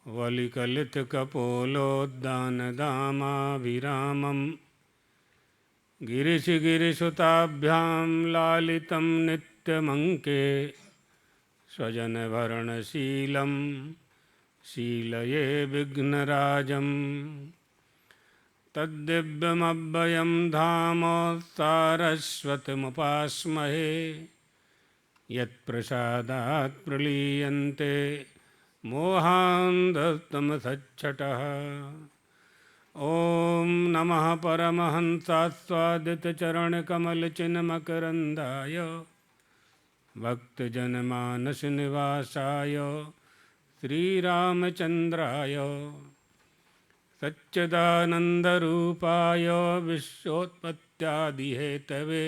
वलिकलितकपोलोद्दानदामाभिरामं गिरिशुताभ्यां लालितं नित्यमङ्के स्वजनभरणशीलं शीलये विघ्नराजम् तद्दिव्यमव्ययं धाम सारस्वतमुपास्महे यत्प्रसादात् प्रलीयन्ते मोहान्धस्तमसच्छटः। ॐ नमः परमहंसास्वादितचरणकमलचिन्मकरन्दाय भक्तजनमानसनिवासाय श्रीरामचन्द्राय सच्चिदानन्दरूपाय विश्वोत्पत्त्यादिहेतवे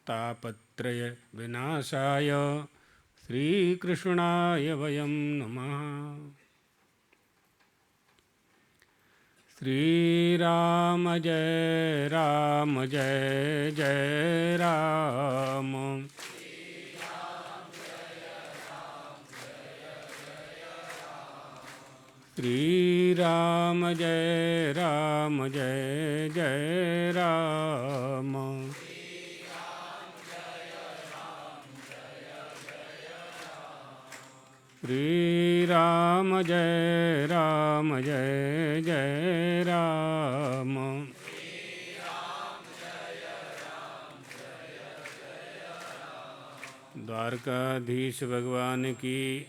तापत्रयविनाशाय श्रीकृष्णाय वयं नमः। श्रीराम जय राम जय जय राम। श्रीराम जय राम जय जय राम। श्रीराम जय राम जय जय राम। द्वारकाधीश भगवान की,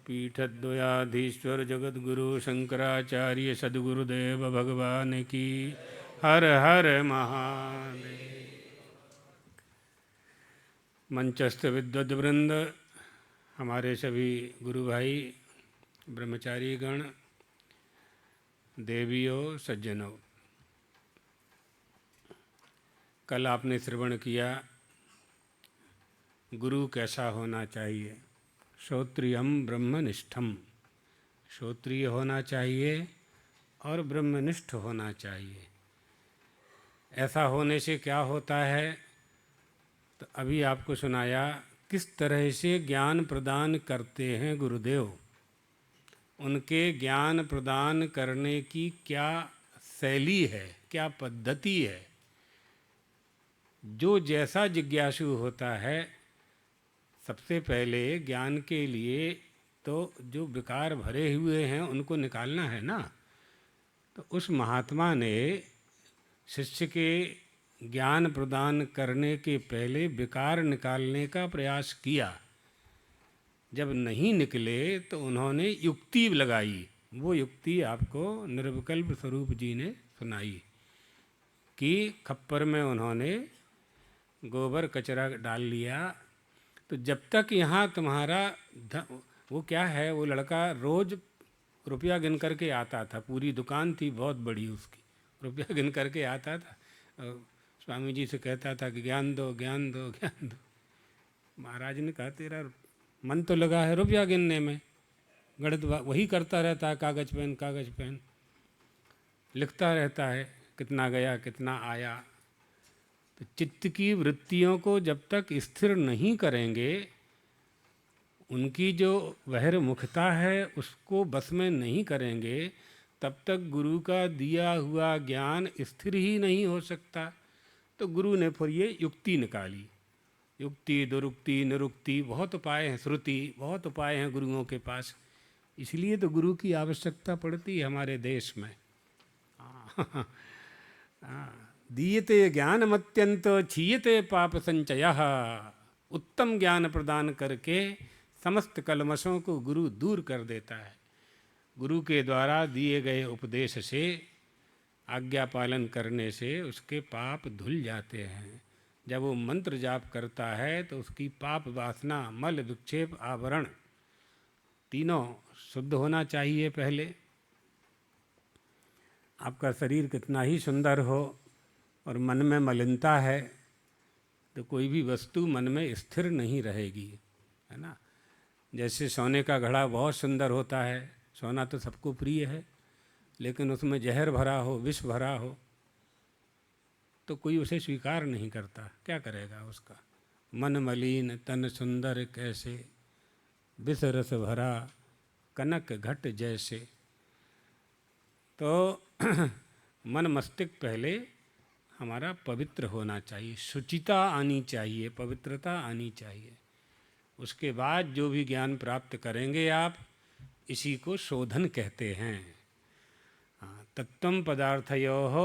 पीठद्वयाधीश्वर जगद्गुरु शंकराचार्य सद्गुरुदेव भगवान की। हर हर महादेव। मंचस्थ विद्वद्वृंद, हमारे सभी गुरु भाई, ब्रह्मचारी गण, देवियों, सज्जनों, कल आपने श्रवण किया गुरु कैसा होना चाहिए। श्रोत्रियम ब्रह्मनिष्ठम, श्रोत्रिय होना चाहिए और ब्रह्मनिष्ठ होना चाहिए। ऐसा होने से क्या होता है, तो अभी आपको सुनाया किस तरह से ज्ञान प्रदान करते हैं गुरुदेव। उनके ज्ञान प्रदान करने की क्या शैली है, क्या पद्धति है। जो जैसा जिज्ञासु होता है, सबसे पहले ज्ञान के लिए तो जो विकार भरे हुए हैं उनको निकालना है ना। तो उस महात्मा ने शिष्य के ज्ञान प्रदान करने के पहले विकार निकालने का प्रयास किया। जब नहीं निकले तो उन्होंने युक्ति लगाई। वो युक्ति आपको निर्विकल्प स्वरूप जी ने सुनाई कि खप्पर में उन्होंने गोबर कचरा डाल लिया। तो जब तक यहाँ तुम्हारा वो क्या है, वो लड़का रोज़ रुपया गिन करके आता था। पूरी दुकान थी बहुत बड़ी उसकी, रुपया गिन करके आता था। स्वामी जी से कहता था कि ज्ञान दो ज्ञान दो ज्ञान दो। महाराज ने कहा तेरा मन तो लगा है रुपया गिनने में, गणित वही करता रहता है, कागज पेन लिखता रहता है कितना गया कितना आया। तो चित्त की वृत्तियों को जब तक स्थिर नहीं करेंगे, उनकी जो बहिर्मुखता है उसको बस में नहीं करेंगे, तब तक गुरु का दिया हुआ ज्ञान स्थिर ही नहीं हो सकता। तो गुरु ने फिर ये युक्ति निकाली। युक्ति, दुरुक्ति, निरुक्ति, बहुत उपाय हैं। श्रुति, बहुत उपाय हैं गुरुओं के पास। इसलिए तो गुरु की आवश्यकता पड़ती है हमारे देश में। दीयते ज्ञानमत्यंत क्षीयते पाप संचयः। उत्तम ज्ञान प्रदान करके समस्त कलमशों को गुरु दूर कर देता है। गुरु के द्वारा दिए गए उपदेश से, आज्ञा पालन करने से उसके पाप धुल जाते हैं। जब वो मंत्र जाप करता है तो उसकी पाप वासना, मल, विक्षेप, आवरण तीनों शुद्ध होना चाहिए। पहले आपका शरीर कितना ही सुंदर हो और मन में मलिनता है तो कोई भी वस्तु मन में स्थिर नहीं रहेगी, है ना। जैसे सोने का घड़ा बहुत सुंदर होता है, सोना तो सबको प्रिय है, लेकिन उसमें जहर भरा हो, विष भरा हो तो कोई उसे स्वीकार नहीं करता। क्या करेगा उसका। मन मलिन तन सुंदर कैसे, विष रस भरा कनक घट जैसे। तो मन मस्तिष्क पहले हमारा पवित्र होना चाहिए, शुचिता आनी चाहिए, पवित्रता आनी चाहिए। उसके बाद जो भी ज्ञान प्राप्त करेंगे आप, इसी को शोधन कहते हैं। तत्त्वं पदार्थयोः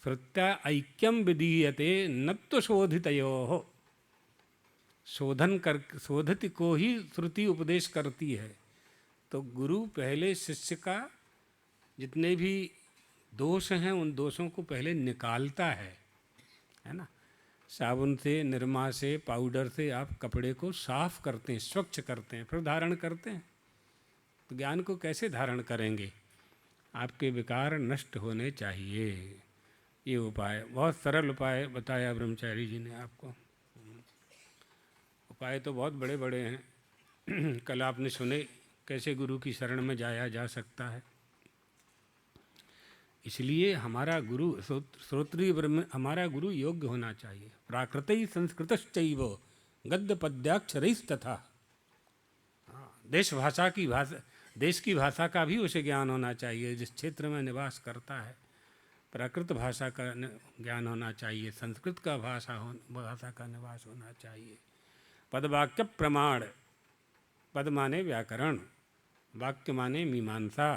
श्रुत्या ऐक्यं विधीयते नत्व शोधितयोः। शोधित को ही श्रुति उपदेश करती है। तो गुरु पहले शिष्य का जितने भी दोष हैं उन दोषों को पहले निकालता है ना। साबुन से, निरमा से, पाउडर से आप कपड़े को साफ करते हैं, स्वच्छ करते हैं, फिर धारण करते हैं। तो ज्ञान को कैसे धारण करेंगे? आपके विकार नष्ट होने चाहिए। ये उपाय, बहुत सरल उपाय बताया ब्रह्मचारी जी ने आपको। उपाय तो बहुत बड़े बड़े हैं। कल आपने सुने कैसे गुरु की शरण में जाया जा सकता है। इसलिए हमारा गुरु श्रोत्रिय ब्रह्म, हमारा गुरु योग्य होना चाहिए। प्राकृत संस्कृतश्चैव गद्य पद्याक्षरैस्तथा। देश की भाषा का भी उसे ज्ञान होना चाहिए जिस क्षेत्र में निवास करता है। प्राकृत भाषा का ज्ञान होना चाहिए, संस्कृत का भाषा का निवास होना चाहिए। पदवाक्य प्रमाण, पद माने व्याकरण, वाक्य माने मीमांसा,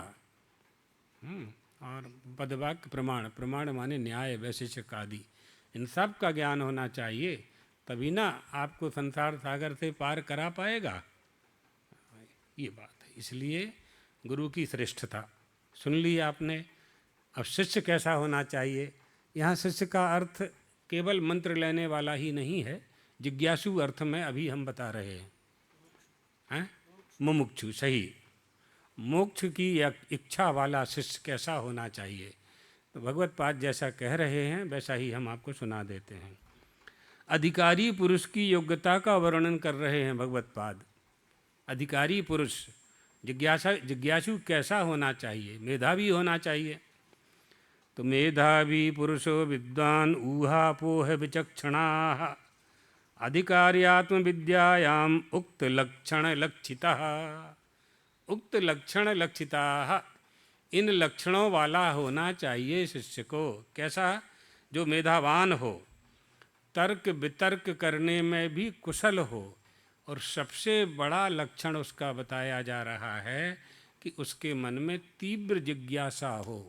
और पदवाक्य प्रमाण, प्रमाण माने न्याय, वैशेषिक आदि। इन सब का ज्ञान होना चाहिए, तभी ना आपको संसार सागर से पार करा पाएगा। ये बात है। इसलिए गुरु की श्रेष्ठता सुन ली आपने। अब शिष्य कैसा होना चाहिए? यहाँ शिष्य का अर्थ केवल मंत्र लेने वाला ही नहीं है, जिज्ञासु अर्थ में अभी हम बता रहे हैं। मुमुक्षु, सही, मोक्ष की इच्छा वाला शिष्य कैसा होना चाहिए? तो भगवत पाद जैसा कह रहे हैं वैसा ही हम आपको सुना देते हैं। अधिकारी पुरुष की योग्यता का वर्णन कर रहे हैं भगवत पाद। अधिकारी पुरुष, जिज्ञासु कैसा होना चाहिए? मेधावी होना चाहिए। तो मेधावी पुरुषो विद्वान ऊहापोह विचक्षणाः अधिकार्यात्म विद्यायाम उक्त लक्षण लक्षितः। उक्त लक्षण लक्षिताः, इन लक्षणों वाला होना चाहिए शिष्य को। कैसा? जो मेधावान हो, तर्क वितर्क करने में भी कुशल हो, और सबसे बड़ा लक्षण उसका बताया जा रहा है कि उसके मन में तीव्र जिज्ञासा हो।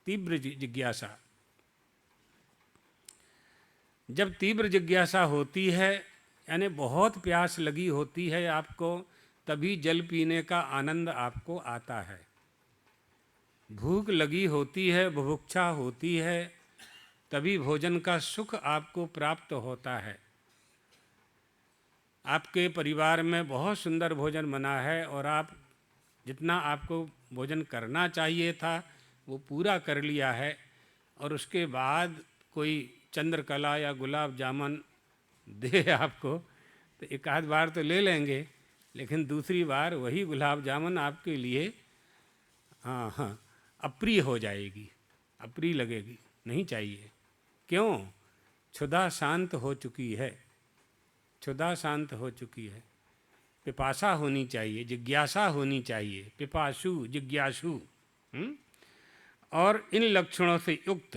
तीव्र जिज्ञासा, जब तीव्र जिज्ञासा होती है यानी बहुत प्यास लगी होती है आपको, तभी जल पीने का आनंद आपको आता है। भूख लगी होती है, बुभुक्षा होती है, तभी भोजन का सुख आपको प्राप्त होता है। आपके परिवार में बहुत सुंदर भोजन बना है और आप जितना आपको भोजन करना चाहिए था वो पूरा कर लिया है, और उसके बाद कोई चंद्रकला या गुलाब जामुन दे आपको, तो एक आध बार तो ले लेंगे, लेकिन दूसरी बार वही गुलाब जामुन आपके लिए अप्रिय हो जाएगी, अप्रिय लगेगी, नहीं चाहिए। क्यों? क्षुधा शांत हो चुकी है, क्षुधा शांत हो चुकी है। पिपासा होनी चाहिए, जिज्ञासा होनी चाहिए, पिपासु जिज्ञासु। और इन लक्षणों से युक्त,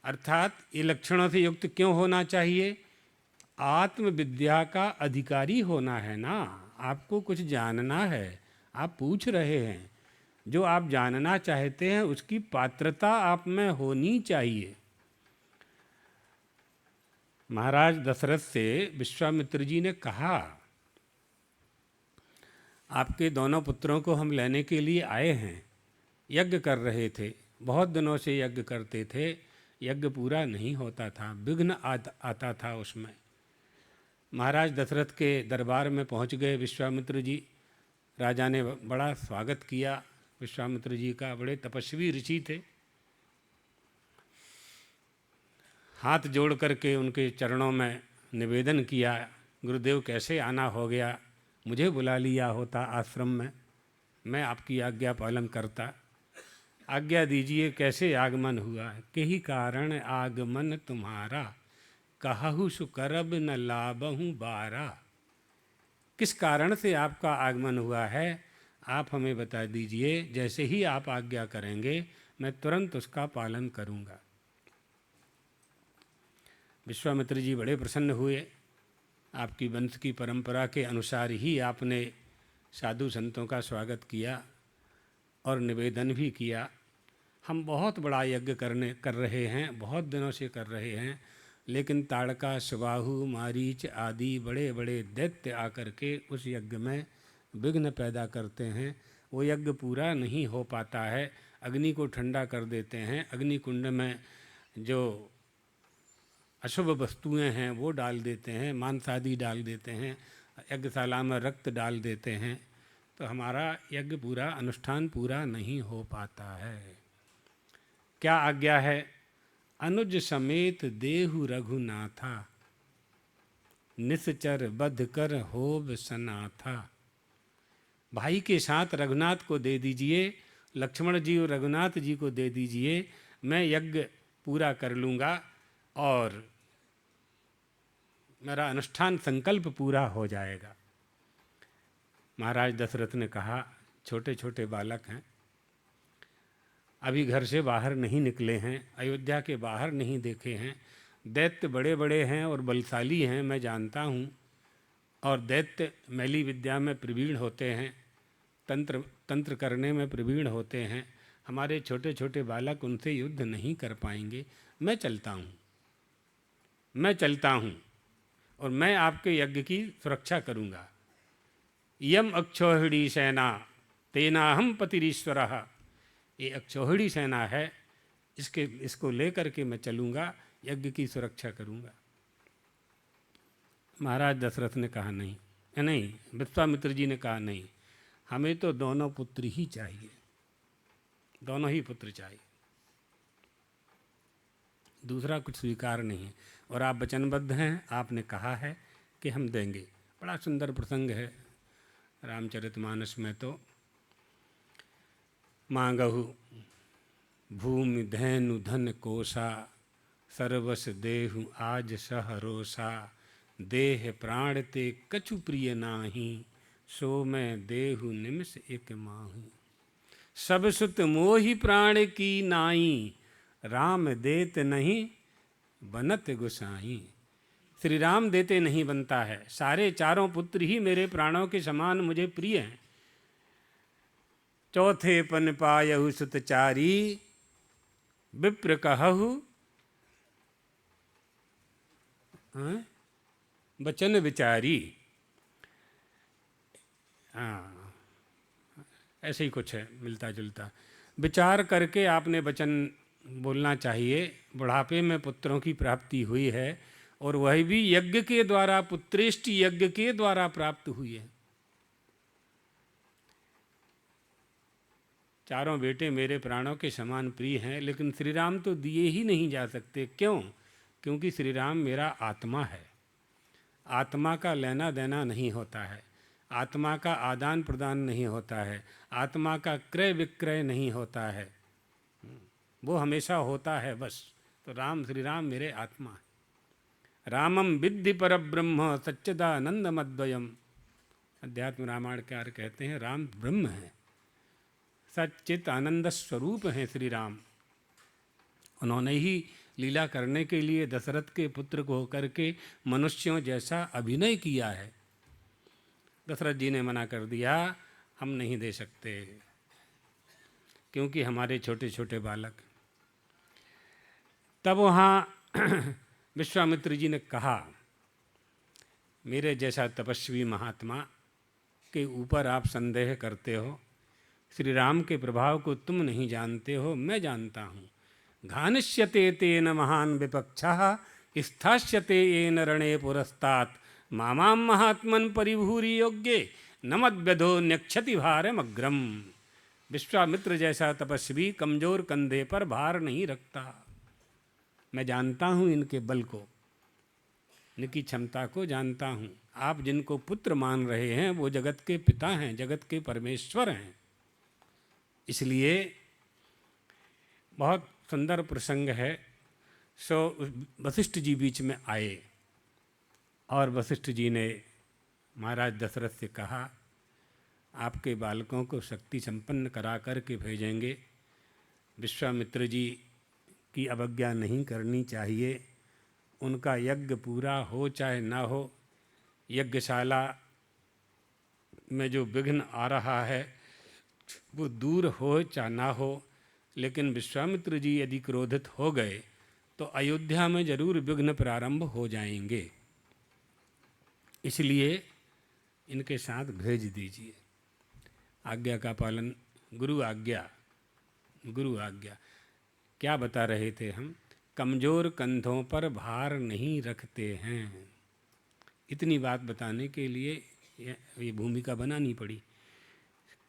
अर्थात ये लक्षणों से युक्त क्यों होना चाहिए? आत्मविद्या का अधिकारी होना है ना। आपको कुछ जानना है, आप पूछ रहे हैं, जो आप जानना चाहते हैं उसकी पात्रता आप में होनी चाहिए। महाराज दशरथ से विश्वामित्र जी ने कहा, आपके दोनों पुत्रों को हम लेने के लिए आए हैं। यज्ञ कर रहे थे, बहुत दिनों से यज्ञ करते थे, यज्ञ पूरा नहीं होता था, विघ्न आता था उसमें। महाराज दशरथ के दरबार में पहुंच गए विश्वामित्र जी। राजा ने बड़ा स्वागत किया विश्वामित्र जी का, बड़े तपस्वी ऋषि थे। हाथ जोड़ करके उनके चरणों में निवेदन किया, गुरुदेव कैसे आना हो गया, मुझे बुला लिया होता आश्रम में, मैं आपकी आज्ञा पालन करता। आज्ञा दीजिए, कैसे आगमन हुआ है? कही कारण आगमन तुम्हारा, कहहु सुकरब न लाभहु बारा। किस कारण से आपका आगमन हुआ है? आप हमें बता दीजिए, जैसे ही आप आज्ञा करेंगे मैं तुरंत उसका पालन करूँगा। विश्वामित्र जी बड़े प्रसन्न हुए। आपकी वंश की परंपरा के अनुसार ही आपने साधु संतों का स्वागत किया और निवेदन भी किया। हम बहुत बड़ा यज्ञ कर रहे हैं, बहुत दिनों से कर रहे हैं, लेकिन ताड़का, सुबाहु, मारीच आदि बड़े बड़े दैत्य आकर के उस यज्ञ में विघ्न पैदा करते हैं। वो यज्ञ पूरा नहीं हो पाता है। अग्नि को ठंडा कर देते हैं, अग्नि कुंड में जो अशुभ वस्तुएं हैं वो डाल देते हैं, मांस आदि डाल देते हैं, यज्ञशाला में रक्त डाल देते हैं, तो हमारा यज्ञ पूरा, अनुष्ठान पूरा नहीं हो पाता है। क्या आज्ञा है? अनुज समेत देहु रघुनाथा, निश्चर बध कर होब सनाथा। भाई के साथ रघुनाथ को दे दीजिए, लक्ष्मण जी और रघुनाथ जी को दे दीजिए, मैं यज्ञ पूरा कर लूँगा और मेरा अनुष्ठान संकल्प पूरा हो जाएगा। महाराज दशरथ ने कहा, छोटे छोटे बालक हैं, अभी घर से बाहर नहीं निकले हैं, अयोध्या के बाहर नहीं देखे हैं, दैत्य बड़े बड़े हैं और बलशाली हैं, मैं जानता हूँ, और दैत्य मैली विद्या में प्रवीण होते हैं, तंत्र करने में प्रवीण होते हैं। हमारे छोटे छोटे बालक उनसे युद्ध नहीं कर पाएंगे। मैं चलता हूँ और मैं आपके यज्ञ की सुरक्षा करूँगा। यम अक्षौहिणी सेना तेनाहम पतिरीश्वरः। ये अक्षौहिणी सेना है, इसको लेकर के मैं चलूँगा, यज्ञ की सुरक्षा करूँगा। महाराज दशरथ ने कहा नहीं, विश्वामित्र जी ने कहा नहीं, हमें तो दोनों पुत्र ही चाहिए, दोनों ही पुत्र चाहिए, दूसरा कुछ स्वीकार नहीं है। और आप वचनबद्ध हैं, आपने कहा है कि हम देंगे। बड़ा सुंदर प्रसंग है रामचरितमानस में। तो मांगहु भूमि धैनु धन कोसा, सर्वस देहु आज सहरोसा। देह प्राण ते कछु प्रिय नाही, सो मैं देहु निमिष एक माही। सब सुत मोहि प्राण की नाई, राम देत नहीं बनत गुसाई। श्री राम देते नहीं बनता है, सारे चारों पुत्र ही मेरे प्राणों के समान मुझे प्रिय हैं। चौथे पन पायहु सुत चारी, विप्र कहहु वचन विचारी। हाँ, ऐसे ही कुछ है, मिलता जुलता। विचार करके आपने वचन बोलना चाहिए। बुढ़ापे में पुत्रों की प्राप्ति हुई है और वह भी यज्ञ के द्वारा, पुत्रेष्टि यज्ञ के द्वारा प्राप्त हुई है। चारों बेटे मेरे प्राणों के समान प्रिय हैं, लेकिन श्री राम तो दिए ही नहीं जा सकते। क्यों? क्योंकि श्री राम मेरा आत्मा है। आत्मा का लेना देना नहीं होता है, आत्मा का आदान प्रदान नहीं होता है, आत्मा का क्रय विक्रय नहीं होता है, वो हमेशा होता है बस। तो श्री राम मेरे आत्मा है। रामम विद्धि पर ब्रह्म सच्चिदानंदमद्वयम। अध्यात्म रामायणकार कहते हैं राम ब्रह्म है, सच्चित आनंद स्वरूप हैं श्री राम। उन्होंने ही लीला करने के लिए दशरथ के पुत्र को होकर के मनुष्यों जैसा अभिनय किया है। दशरथ जी ने मना कर दिया, हम नहीं दे सकते, क्योंकि हमारे छोटे छोटे बालक। तब वहाँ विश्वामित्र जी ने कहा, मेरे जैसा तपस्वी महात्मा के ऊपर आप संदेह करते हो, श्री राम के प्रभाव को तुम नहीं जानते हो, मैं जानता हूँ। घानिष्यते तेन महान विपक्षः, स्थास्यते येन रणे पुरस्तात्। मामां महात्मन परिभूरि योग्ये, नमद्व्यधो न्यक्षति भारमग्रम। विश्वामित्र जैसा तपस्वी कमजोर कंधे पर भार नहीं रखता। मैं जानता हूँ इनके बल को, इनकी क्षमता को जानता हूँ। आप जिनको पुत्र मान रहे हैं वो जगत के पिता हैं, जगत के परमेश्वर हैं। इसलिए बहुत सुंदर प्रसंग है। सो वशिष्ठ जी बीच में आए और वशिष्ठ जी ने महाराज दशरथ से कहा, आपके बालकों को शक्ति संपन्न करा कर के भेजेंगे। विश्वामित्र जी की अवज्ञा नहीं करनी चाहिए। उनका यज्ञ पूरा हो चाहे ना हो, यज्ञशाला में जो विघ्न आ रहा है वो दूर हो चाहे ना हो, लेकिन विश्वामित्र जी यदि क्रोधित हो गए तो अयोध्या में जरूर विघ्न प्रारंभ हो जाएंगे। इसलिए इनके साथ भेज दीजिए। आज्ञा का पालन, गुरु आज्ञा, गुरु आज्ञा। क्या बता रहे थे हम? कमज़ोर कंधों पर भार नहीं रखते हैं। इतनी बात बताने के लिए ये भूमिका बनानी पड़ी।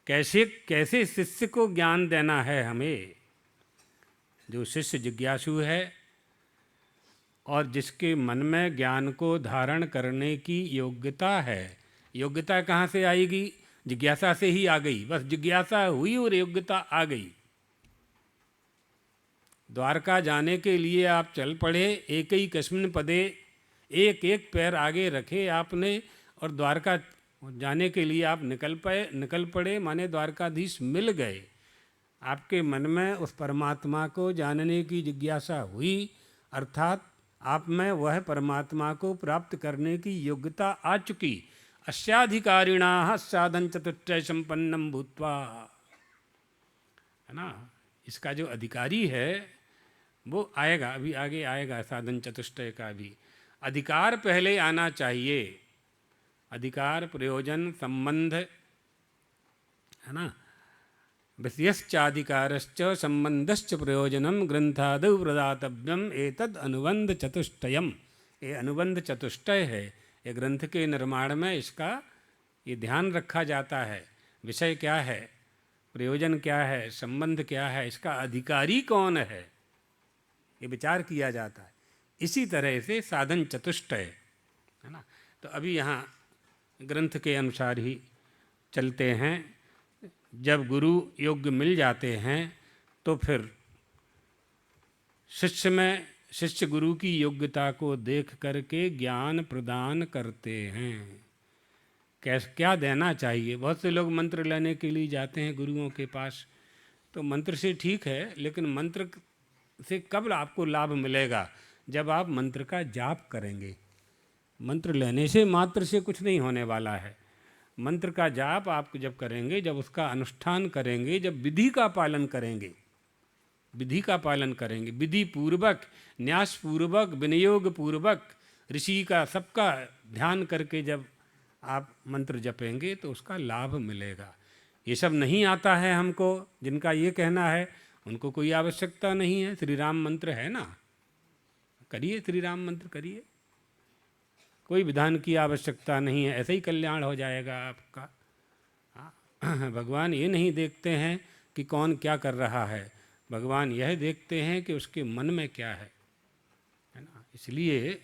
कैसे कैसे शिष्य को ज्ञान देना है हमें। जो शिष्य जिज्ञासु है और जिसके मन में ज्ञान को धारण करने की योग्यता है। योग्यता कहाँ से आएगी? जिज्ञासा से ही आ गई। बस जिज्ञासा हुई और योग्यता आ गई। द्वारका जाने के लिए आप चल पड़े, एक ही कस्मिन पदे, एक एक पैर आगे रखे आपने, और द्वारका जाने के लिए आप निकल पड़े, माने द्वारकाधीश मिल गए। आपके मन में उस परमात्मा को जानने की जिज्ञासा हुई, अर्थात आप में वह परमात्मा को प्राप्त करने की योग्यता आ चुकी। अस्याधिकारिणाः साधन चतुष्टय संपन्नम भूत्वा, है ना। इसका जो अधिकारी है वो आएगा, अभी आगे आएगा साधन चतुष्टय का भी। अधिकार पहले आना चाहिए। अधिकार, प्रयोजन, संबंध, है ना। विषयश्चाधिकारश्च संबंधश्च प्रयोजनम ग्रंथादौ प्रदातव्यम एतद अनुबंध चतुष्टयम। ये अनुबंध चतुष्टय है। ये ग्रंथ के निर्माण में इसका ये ध्यान रखा जाता है। विषय क्या है, प्रयोजन क्या है, संबंध क्या है, इसका अधिकारी कौन है, ये विचार किया जाता है। इसी तरह से साधन चतुष्टय, है ना। तो अभी यहाँ ग्रंथ के अनुसार ही चलते हैं। जब गुरु योग्य मिल जाते हैं तो फिर शिष्य गुरु की योग्यता को देख करके ज्ञान प्रदान करते हैं। क्या देना चाहिए? बहुत से लोग मंत्र लेने के लिए जाते हैं गुरुओं के पास, तो मंत्र से ठीक है, लेकिन मंत्र से कब आपको लाभ मिलेगा? जब आप मंत्र का जाप करेंगे। मंत्र लेने से मात्र से कुछ नहीं होने वाला है। मंत्र का जाप आप जब करेंगे, जब उसका अनुष्ठान करेंगे, जब विधि का पालन करेंगे, विधि का पालन करेंगे, विधि पूर्वक, न्यास पूर्वक, विनियोग पूर्वक, ऋषि का सबका ध्यान करके जब आप मंत्र जपेंगे तो उसका लाभ मिलेगा। ये सब नहीं आता है हमको, जिनका ये कहना है उनको कोई आवश्यकता नहीं है। श्री राम मंत्र है ना, करिए, श्री राम मंत्र करिए, कोई विधान की आवश्यकता नहीं है, ऐसे ही कल्याण हो जाएगा आपका। भगवान ये नहीं देखते हैं कि कौन क्या कर रहा है, भगवान यह देखते हैं कि उसके मन में क्या है ना। इसलिए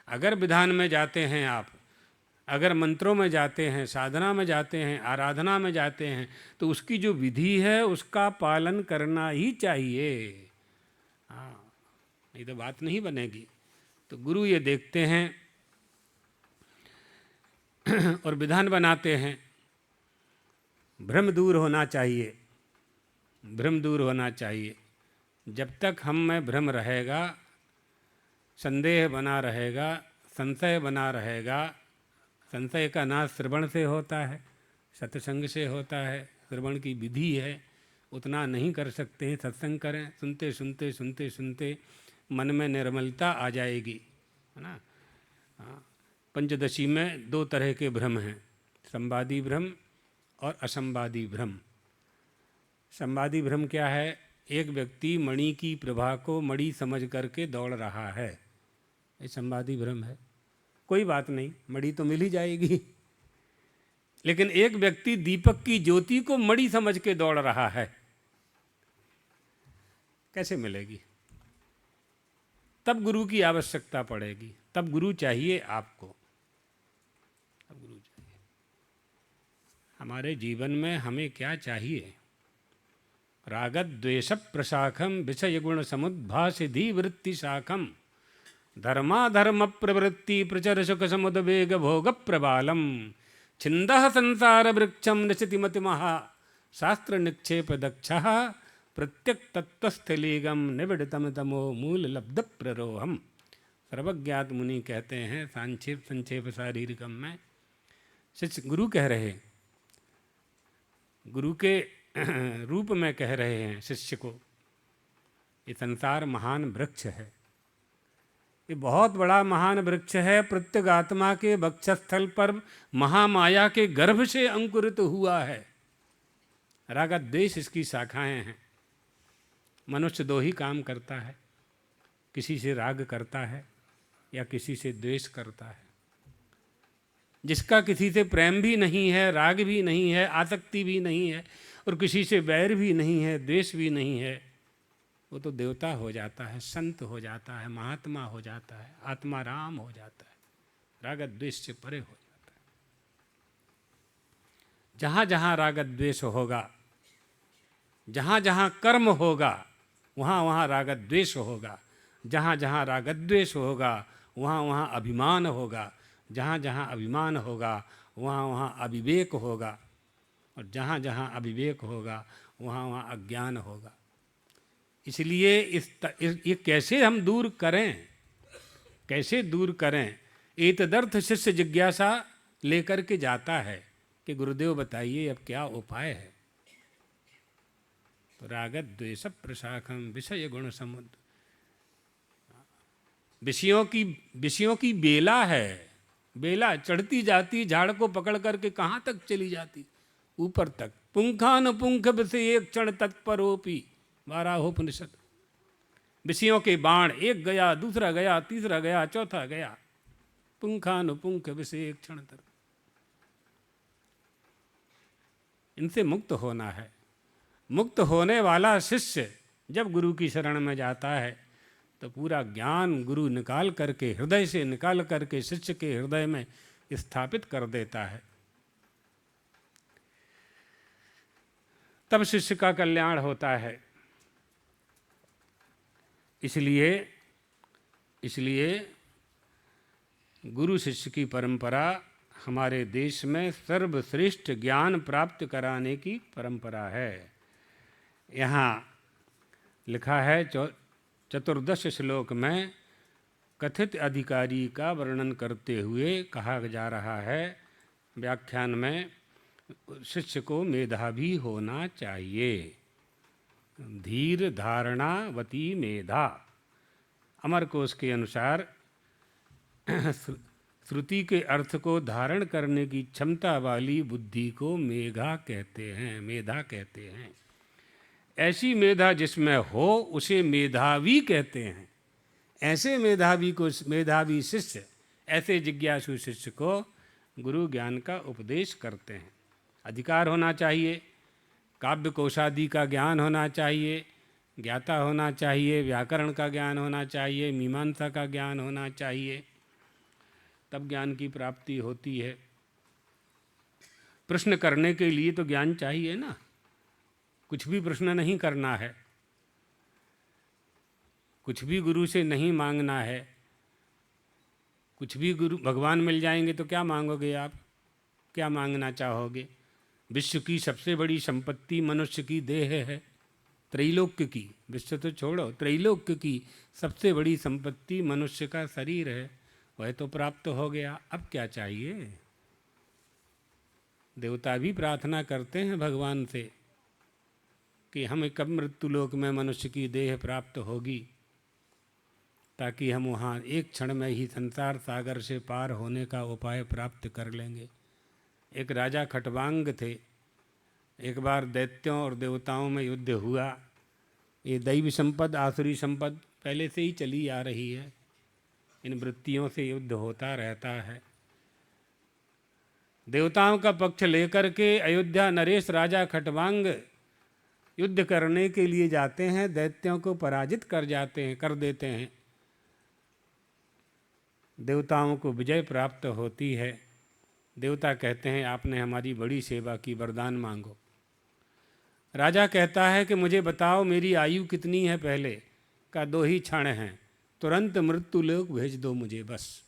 अगर विधान में जाते हैं आप, अगर मंत्रों में जाते हैं, साधना में जाते हैं, आराधना में जाते हैं, तो उसकी जो विधि है उसका पालन करना ही चाहिए। हाँ, नहीं तो बात नहीं बनेगी। तो गुरु ये देखते हैं और विधान बनाते हैं। भ्रम दूर होना चाहिए, भ्रम दूर होना चाहिए। जब तक हम में भ्रम रहेगा, संदेह बना रहेगा, संशय बना रहेगा। संशय का नाश श्रवण से होता है, सत्संग से होता है। श्रवण की विधि है, उतना नहीं कर सकते हैं, सत्संग करें। सुनते सुनते सुनते सुनते मन में निर्मलता आ जाएगी, है ना। हाँ, पंचदशी में दो तरह के भ्रम हैं, संवादी भ्रम और असंवादी भ्रम। संवादी भ्रम क्या है? एक व्यक्ति मणि की प्रभा को मणि समझ करके दौड़ रहा है, ये संवादी भ्रम है। कोई बात नहीं, मणि तो मिल ही जाएगी। लेकिन एक व्यक्ति दीपक की ज्योति को मणि समझ के दौड़ रहा है, कैसे मिलेगी? तब गुरु की आवश्यकता पड़ेगी, तब गुरु चाहिए आपको, तब गुरु चाहिए। हमारे जीवन में हमें क्या चाहिए? रागत द्वेष प्रशाखम विषय गुण समुद्भासिधि वृत्ति शाखम धर्माधर्म प्रवृत्ति प्रचर सुख समुद्वेग भोग प्रबालम छिंदः संसार वृक्षम निशितिमतिमः शास्त्र निक्षेप दक्षः प्रत्यक तत्वस्थलीगम निबिड़तम तमो मूल लब्ध प्ररोहम। सर्वज्ञात मुनि कहते हैं संक्षेप संक्षेप शारीरिकम में, शिष्य गुरु कह रहे, गुरु के रूप में कह रहे हैं शिष्य को, ये संसार महान वृक्ष है, ये बहुत बड़ा महान वृक्ष है, प्रत्येक आत्मा के वक्षस्थल पर महामाया के गर्भ से अंकुरित हुआ है। राग द्वेष इसकी शाखाएं हैं। मनुष्य दो ही काम करता है, किसी से राग करता है या किसी से द्वेष करता है। जिसका किसी से प्रेम भी नहीं है, राग भी नहीं है, आसक्ति भी नहीं है और किसी से वैर भी नहीं है, द्वेष भी नहीं है, वो तो देवता हो जाता है, संत हो जाता है, महात्मा हो जाता है, आत्मा राम हो जाता है, राग द्वेष से परे हो जाता है। जहाँ जहाँ राग द्वेष होगा, जहाँ जहाँ कर्म होगा, वहाँ वहाँ राग द्वेष होगा। जहाँ जहाँ राग द्वेष होगा, वहाँ वहाँ अभिमान होगा। जहाँ जहाँ अभिमान होगा, वहाँ वहाँ अविवेक होगा। और जहाँ जहाँ अविवेक होगा, वहाँ वहाँ अज्ञान होगा। इसलिए ये कैसे हम दूर करें, कैसे दूर करें? एतदर्थ शिष्य जिज्ञासा लेकर के जाता है कि गुरुदेव बताइए अब क्या उपाय है। तो राग द्वेष प्रशाखम विषय गुण समुद्र, विषयों की बेला है, बेला चढ़ती जाती, झाड़ को पकड़ करके कहाँ तक चली जाती? ऊपर तक। पुंखानुपुंख विषय एक क्षण तत्परोपि, बारहोपनिषद। विषयों के बाण, एक गया, दूसरा गया, तीसरा गया, चौथा गया। पुंखानुपुंख विषय एक क्षण तक। इनसे मुक्त होना है। मुक्त होने वाला शिष्य जब गुरु की शरण में जाता है तो पूरा ज्ञान गुरु निकाल करके, हृदय से निकाल करके शिष्य के हृदय में स्थापित कर देता है। तब शिष्य का कल्याण होता है। इसलिए गुरु शिष्य की परंपरा हमारे देश में सर्वश्रेष्ठ ज्ञान प्राप्त कराने की परंपरा है। यहाँ लिखा है 14 श्लोक में कथित अधिकारी का वर्णन करते हुए कहा जा रहा है व्याख्यान में, शिष्य को मेधावी होना चाहिए। धीर धारणावती मेधा। अमरकोश के अनुसार श्रुति के अर्थ को धारण करने की क्षमता वाली बुद्धि को मेधा कहते हैं। ऐसी मेधा जिसमें हो उसे मेधावी कहते हैं। ऐसे मेधावी शिष्य, ऐसे जिज्ञासु शिष्य को गुरु ज्ञान का उपदेश करते हैं। अधिकार होना चाहिए, काव्य कोशादि का ज्ञान होना चाहिए, ज्ञाता होना चाहिए, व्याकरण का ज्ञान होना चाहिए, मीमांसा का ज्ञान होना चाहिए, तब ज्ञान की प्राप्ति होती है। प्रश्न करने के लिए तो ज्ञान चाहिए ना, कुछ भी प्रश्न नहीं करना है, कुछ भी गुरु से नहीं मांगना है, कुछ भी गुरु भगवान मिल जाएंगे तो क्या मांगोगे आप, क्या मांगना चाहोगे? विश्व की सबसे बड़ी संपत्ति मनुष्य की देह है, त्रैलोक्य की, विश्व तो छोड़ो, त्रैलोक्य की सबसे बड़ी संपत्ति मनुष्य का शरीर है, वह तो प्राप्त हो गया, अब क्या चाहिए? देवता भी प्रार्थना करते हैं भगवान से कि हमें कब मृत्युलोक में मनुष्य की देह प्राप्त होगी, ताकि हम वहाँ एक क्षण में ही संसार सागर से पार होने का उपाय प्राप्त कर लेंगे। एक राजा खटवांग थे। एक बार दैत्यों और देवताओं में युद्ध हुआ। ये दैवी संपद आसुरी संपद पहले से ही चली आ रही है, इन वृत्तियों से युद्ध होता रहता है। देवताओं का पक्ष लेकर के अयोध्या नरेश राजा खटवांग युद्ध करने के लिए जाते हैं, दैत्यों को पराजित कर देते हैं, देवताओं को विजय प्राप्त होती है। देवता कहते हैं आपने हमारी बड़ी सेवा की, वरदान मांगो। राजा कहता है कि मुझे बताओ मेरी आयु कितनी है पहले का? 2 ही क्षण हैं, तुरंत मृत्यु लोक भेज दो मुझे, बस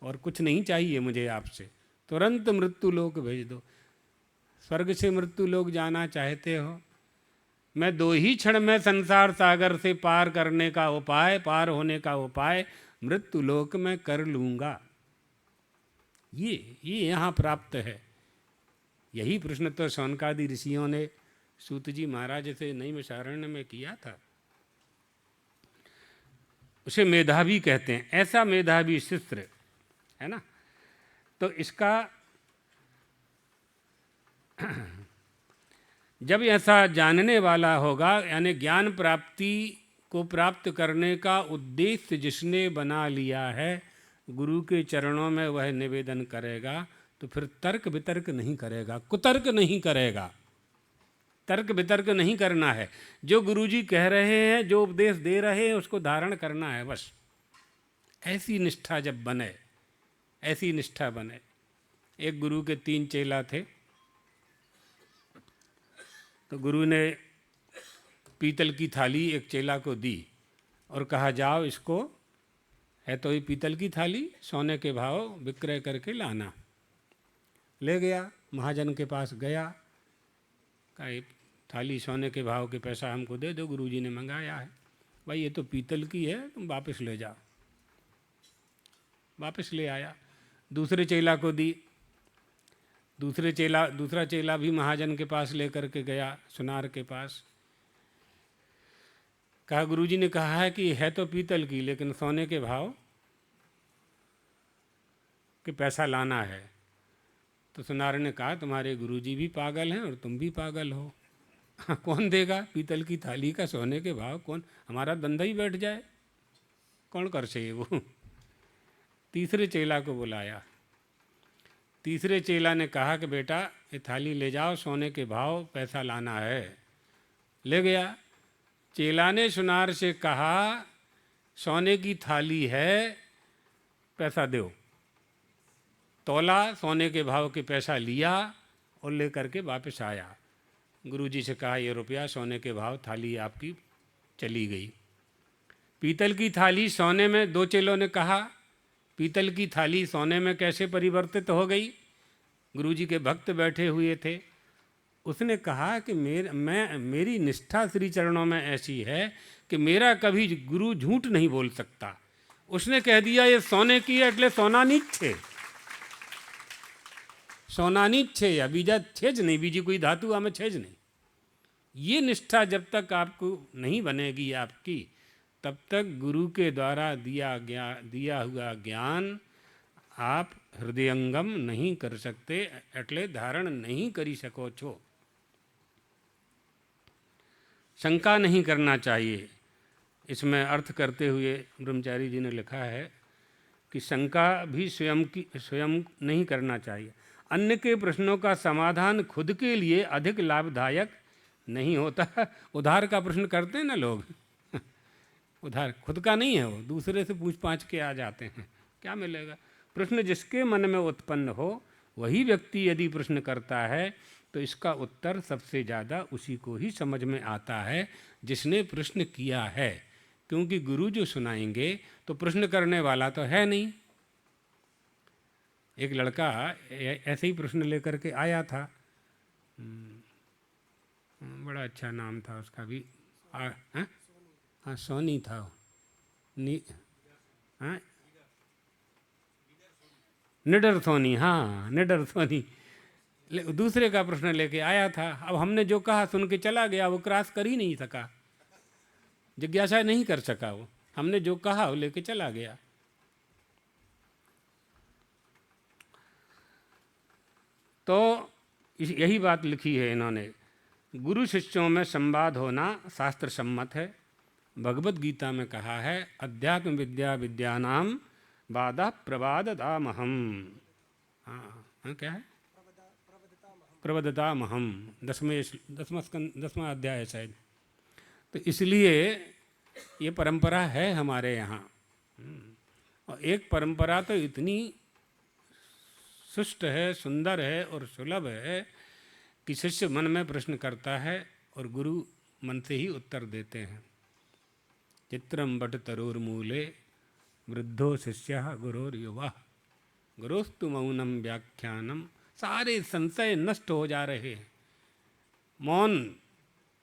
और कुछ नहीं चाहिए मुझे आपसे, तुरंत मृत्यु लोक भेज दो। स्वर्ग से मृत्यु लोक जाना चाहते हो, मैं 2 ही क्षण में संसार सागर से पार करने का उपाय, पार होने का उपाय मृत्यु लोक में कर लूँगा। ये यहाँ प्राप्त है। यही प्रश्न तो शौनकादि ऋषियों ने सूत जी महाराज से नैमिषारण्य में किया था। उसे मेधावी कहते हैं, ऐसा मेधावी शिष्य है ना। तो इसका जब ऐसा जानने वाला होगा, यानी ज्ञान प्राप्ति को प्राप्त करने का उद्देश्य जिसने बना लिया है, गुरु के चरणों में वह निवेदन करेगा, तो फिर तर्क वितर्क नहीं करेगा, कुतर्क नहीं करेगा। तर्क वितर्क नहीं करना है। जो गुरुजी कह रहे हैं, जो उपदेश दे रहे हैं, उसको धारण करना है बस। ऐसी निष्ठा जब बने, ऐसी निष्ठा बने। एक गुरु के 3 चेला थे, तो गुरु ने पीतल की थाली एक चेला को दी और कहा, जाओ इसको, है तो ये पीतल की थाली, सोने के भाव विक्रय करके लाना। ले गया, महाजन के पास गया, कहा ये थाली सोने के भाव के पैसा हमको दे दो, गुरुजी ने मंगाया है। भाई ये तो पीतल की है, तुम वापस ले जाओ। वापस ले आया, दूसरे चेला को दी। दूसरा चेला भी महाजन के पास लेकर के गया, सुनार के पास। कहा गुरुजी ने कहा है कि है तो पीतल की, लेकिन सोने के भाव के पैसा लाना है। तो सुनार ने कहा, तुम्हारे गुरुजी भी पागल हैं और तुम भी पागल हो। कौन देगा पीतल की थाली का सोने के भाव? कौन, हमारा धंधा ही बैठ जाए, कौन कर से वो। तीसरे चेला को बुलाया। तीसरे चेला ने कहा कि बेटा ये थाली ले जाओ, सोने के भाव पैसा लाना है। ले गया। चेला ने सुनार से कहा, सोने की थाली है, पैसा दो। तोला, सोने के भाव के पैसा लिया और लेकर के वापस आया। गुरुजी से कहा, ये रुपया सोने के भाव, थाली आपकी चली गई। पीतल की थाली सोने में, 2 चेलों ने कहा, पीतल की थाली सोने में कैसे परिवर्तित हो गई? गुरुजी के भक्त बैठे हुए थे। उसने कहा कि मेरी निष्ठा श्री चरणों में ऐसी है कि मेरा कभी गुरु झूठ नहीं बोल सकता। उसने कह दिया ये सोने की है, એટલે સોનાની જ છે, સોનાની જ છે, या बीजा છે જ नहीं, बीजी कोई धातु आमें છે જ नहीं। ये निष्ठा जब तक आपको नहीं बनेगी आपकी, तब तक गुरु के द्वारा दिया हुआ ज्ञान आप हृदयंगम नहीं कर सकते, એટલે धारण नहीं करी सको छो। शंका नहीं करना चाहिए। इसमें अर्थ करते हुए ब्रह्मचारी जी ने लिखा है कि शंका भी स्वयं नहीं करना चाहिए। अन्य के प्रश्नों का समाधान खुद के लिए अधिक लाभदायक नहीं होता। उधार का प्रश्न करते हैं ना लोग, उधार खुद का नहीं है, वो दूसरे से पूछ पाछ के आ जाते हैं, क्या मिलेगा। प्रश्न जिसके मन में उत्पन्न हो वही व्यक्ति यदि प्रश्न करता है तो इसका उत्तर सबसे ज़्यादा उसी को ही समझ में आता है जिसने प्रश्न किया है, क्योंकि गुरु जो सुनाएंगे तो प्रश्न करने वाला तो है नहीं। एक लड़का ऐसे ही प्रश्न लेकर के आया था, बड़ा अच्छा नाम था उसका भी, हाँ सोनी था, हाँ निडर सोनी, हाँ निडर सोनी। दूसरे का प्रश्न लेके आया था। अब हमने जो कहा सुन के चला गया, वो क्रॉस कर ही नहीं सका, जिज्ञासा नहीं कर सका। वो हमने जो कहा वो लेके चला गया। तो यही बात लिखी है इन्होंने, गुरु शिष्यों में संवाद होना शास्त्र सम्मत है। भगवत गीता में कहा है, अध्यात्म विद्या विद्यानाम बाधा प्रवादतामहम। हाँ क्या है, प्रवदतामहम, 10वां अध्याय है शायद। तो इसलिए ये परंपरा है हमारे यहाँ। और एक परंपरा तो इतनी सुष्ट है, सुंदर है और सुलभ है कि शिष्य मन में प्रश्न करता है और गुरु मन से ही उत्तर देते हैं। चित्रम बट तरोर्मूले वृद्धो शिष्य गुरोर्युवा। गुरुस्तु मौनम व्याख्यानम। सारे संशय नष्ट हो जा रहे हैं। मौन,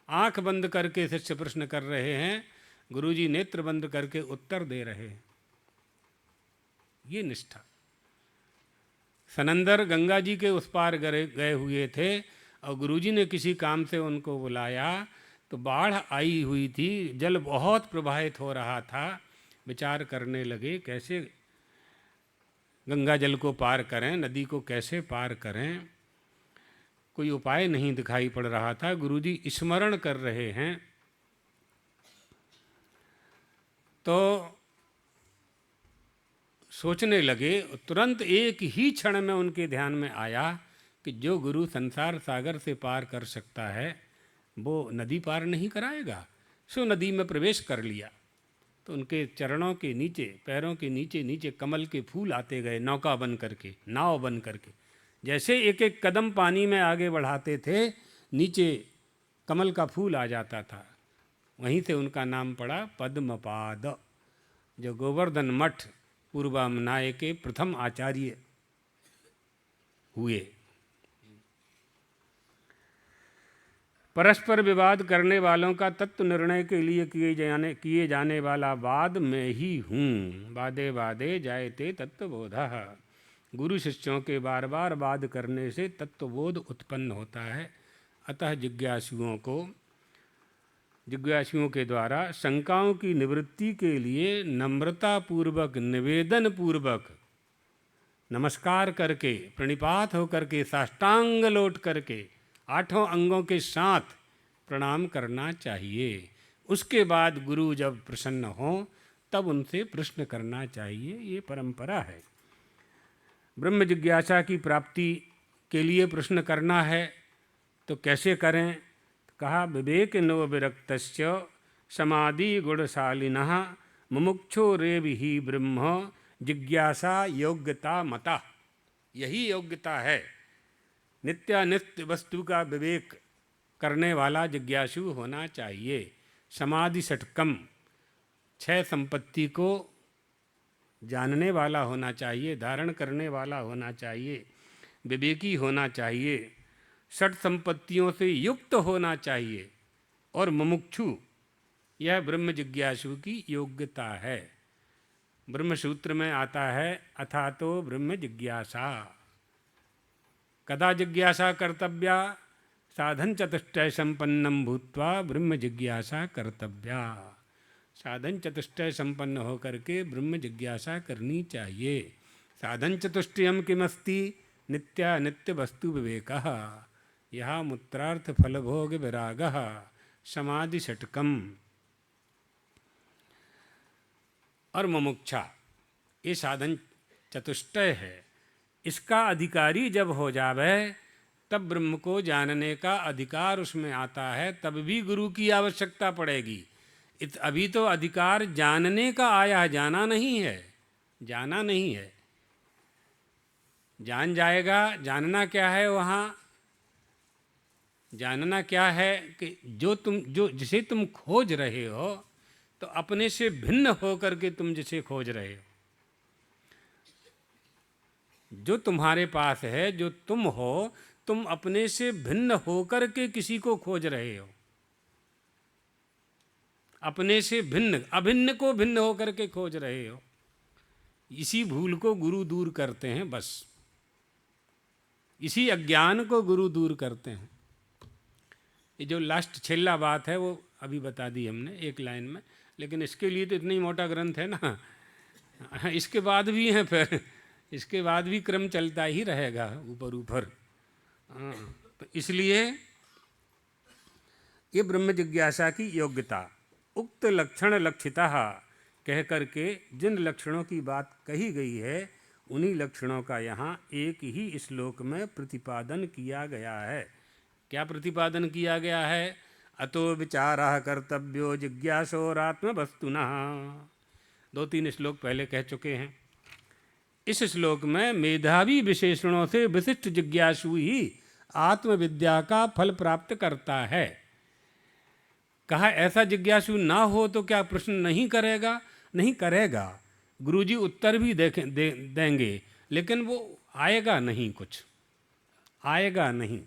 आंख बंद करके शिष्य प्रश्न कर रहे हैं, गुरुजी नेत्र बंद करके उत्तर दे रहे हैं। ये निष्ठा। सनंदर गंगा जी के उस पार गए हुए थे और गुरुजी ने किसी काम से उनको बुलाया, तो बाढ़ आई हुई थी, जल बहुत प्रवाहित हो रहा था। विचार करने लगे कैसे गंगा जल को पार करें, नदी को कैसे पार करें। कोई उपाय नहीं दिखाई पड़ रहा था। गुरुजी स्मरण कर रहे हैं, तो सोचने लगे। तुरंत एक ही क्षण में उनके ध्यान में आया कि जो गुरु संसार सागर से पार कर सकता है वो नदी पार नहीं कराएगा। सो नदी में प्रवेश कर लिया। तो उनके चरणों के नीचे, पैरों के नीचे नीचे कमल के फूल आते गए, नौका बन करके, नाव बन करके। जैसे एक एक कदम पानी में आगे बढ़ाते थे, नीचे कमल का फूल आ जाता था। वहीं से उनका नाम पड़ा पद्मपाद। जो गोवर्धन मठ पूर्वामनाय के प्रथम आचार्य हुए। परस्पर विवाद करने वालों का तत्व निर्णय के लिए किए जाने वाला वाद में ही हूँ। वादे वादे जायते तत्वबोधः। गुरु शिष्यों के बार बार वाद करने से तत्वबोध उत्पन्न होता है। अतः जिज्ञासुओं के द्वारा शंकाओं की निवृत्ति के लिए नम्रता पूर्वक, निवेदन पूर्वक, नमस्कार करके, प्रणिपात होकर के, साष्टांग लौट करके, 8 अंगों के साथ प्रणाम करना चाहिए। उसके बाद गुरु जब प्रसन्न हो तब उनसे प्रश्न करना चाहिए। ये परंपरा है। ब्रह्म जिज्ञासा की प्राप्ति के लिए प्रश्न करना है तो कैसे करें? कहा, विवेक नो विरक्तस्य समाधि गुणशालिनः मुमुक्षो रेविहि ब्रह्म जिज्ञासा योग्यता मता। यही योग्यता है। नित्यानित्य वस्तु का विवेक करने वाला जिज्ञासु होना चाहिए। समाधि षटकम, 6 संपत्ति को जानने वाला होना चाहिए, धारण करने वाला होना चाहिए, विवेकी होना चाहिए, 6 संपत्तियों से युक्त होना चाहिए और मुमुक्षु, यह ब्रह्म जिज्ञासु की योग्यता है। ब्रह्म सूत्र में आता है, अथातो ब्रह्म जिज्ञासा। कदा जिज्ञासा कर्तव्या? साधन चतुष्टय संपन्नम भूत्वा ब्रह्म जिज्ञासा कर्तव्या। साधन चतुष्टय संपन्न होकर के ब्रह्म जिज्ञासा करनी चाहिए। साधन चतुष्टयम किमस्ति? नित्यानित्य वस्तु विवेकः, यह मूत्रार्थ फलभोग विरागः, समाधि षटकम और मुमुक्षा। ये साधन चतुष्टय है। इसका अधिकारी जब हो जावे तब ब्रह्म को जानने का अधिकार उसमें आता है। तब भी गुरु की आवश्यकता पड़ेगी। अभी तो अधिकार जानने का आया है, जाना नहीं है। जाना नहीं है, जान जाएगा। जानना क्या है? वहाँ जानना क्या है कि जो जिसे तुम खोज रहे हो, तो अपने से भिन्न होकर के तुम जिसे खोज रहे हो, जो तुम्हारे पास है, जो तुम हो, तुम अपने से भिन्न होकर के किसी को खोज रहे हो। अपने से भिन्न, अभिन्न को भिन्न होकर के खोज रहे हो। इसी भूल को गुरु दूर करते हैं। बस इसी अज्ञान को गुरु दूर करते हैं। ये जो लास्ट छेल्ला बात है वो अभी बता दी हमने एक लाइन में, लेकिन इसके लिए तो इतना ही मोटा ग्रंथ है ना। इसके बाद भी है, फिर इसके बाद भी क्रम चलता ही रहेगा ऊपर ऊपर। तो इसलिए ये ब्रह्म जिज्ञासा की योग्यता, उक्त लक्षण लक्षिता कह करके जिन लक्षणों की बात कही गई है, उन्हीं लक्षणों का यहाँ एक ही श्लोक में प्रतिपादन किया गया है। क्या प्रतिपादन किया गया है? अतो विचारः कर्तव्यो जिज्ञासोरात्म वस्तुनः। 2-3 श्लोक पहले कह चुके हैं। इस श्लोक में मेधावी विशेषणों से विशिष्ट जिज्ञासु ही आत्मविद्या का फल प्राप्त करता है। कहा ऐसा जिज्ञासु ना हो तो क्या प्रश्न नहीं करेगा? नहीं करेगा। गुरुजी उत्तर भी देंगे, लेकिन वो आएगा नहीं, कुछ आएगा नहीं।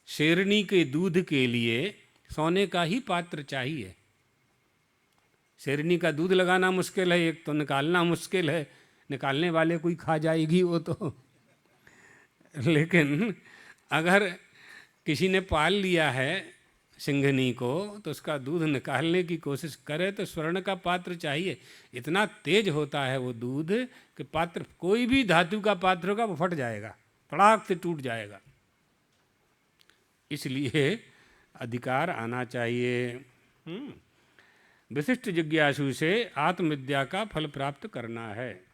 शेरनी के दूध के लिए सोने का ही पात्र चाहिए। शेरनी का दूध लगाना मुश्किल है, एक तो निकालना मुश्किल है, निकालने वाले कोई खा जाएगी वो तो। लेकिन अगर किसी ने पाल लिया है सिंघनी को, तो उसका दूध निकालने की कोशिश करे तो स्वर्ण का पात्र चाहिए। इतना तेज होता है वो दूध कि पात्र, कोई भी धातु का पात्र होगा वो फट जाएगा, तड़ाक से टूट जाएगा। इसलिए अधिकार आना चाहिए। विशिष्ट जिज्ञासु से आत्मविद्या का फल प्राप्त करना है।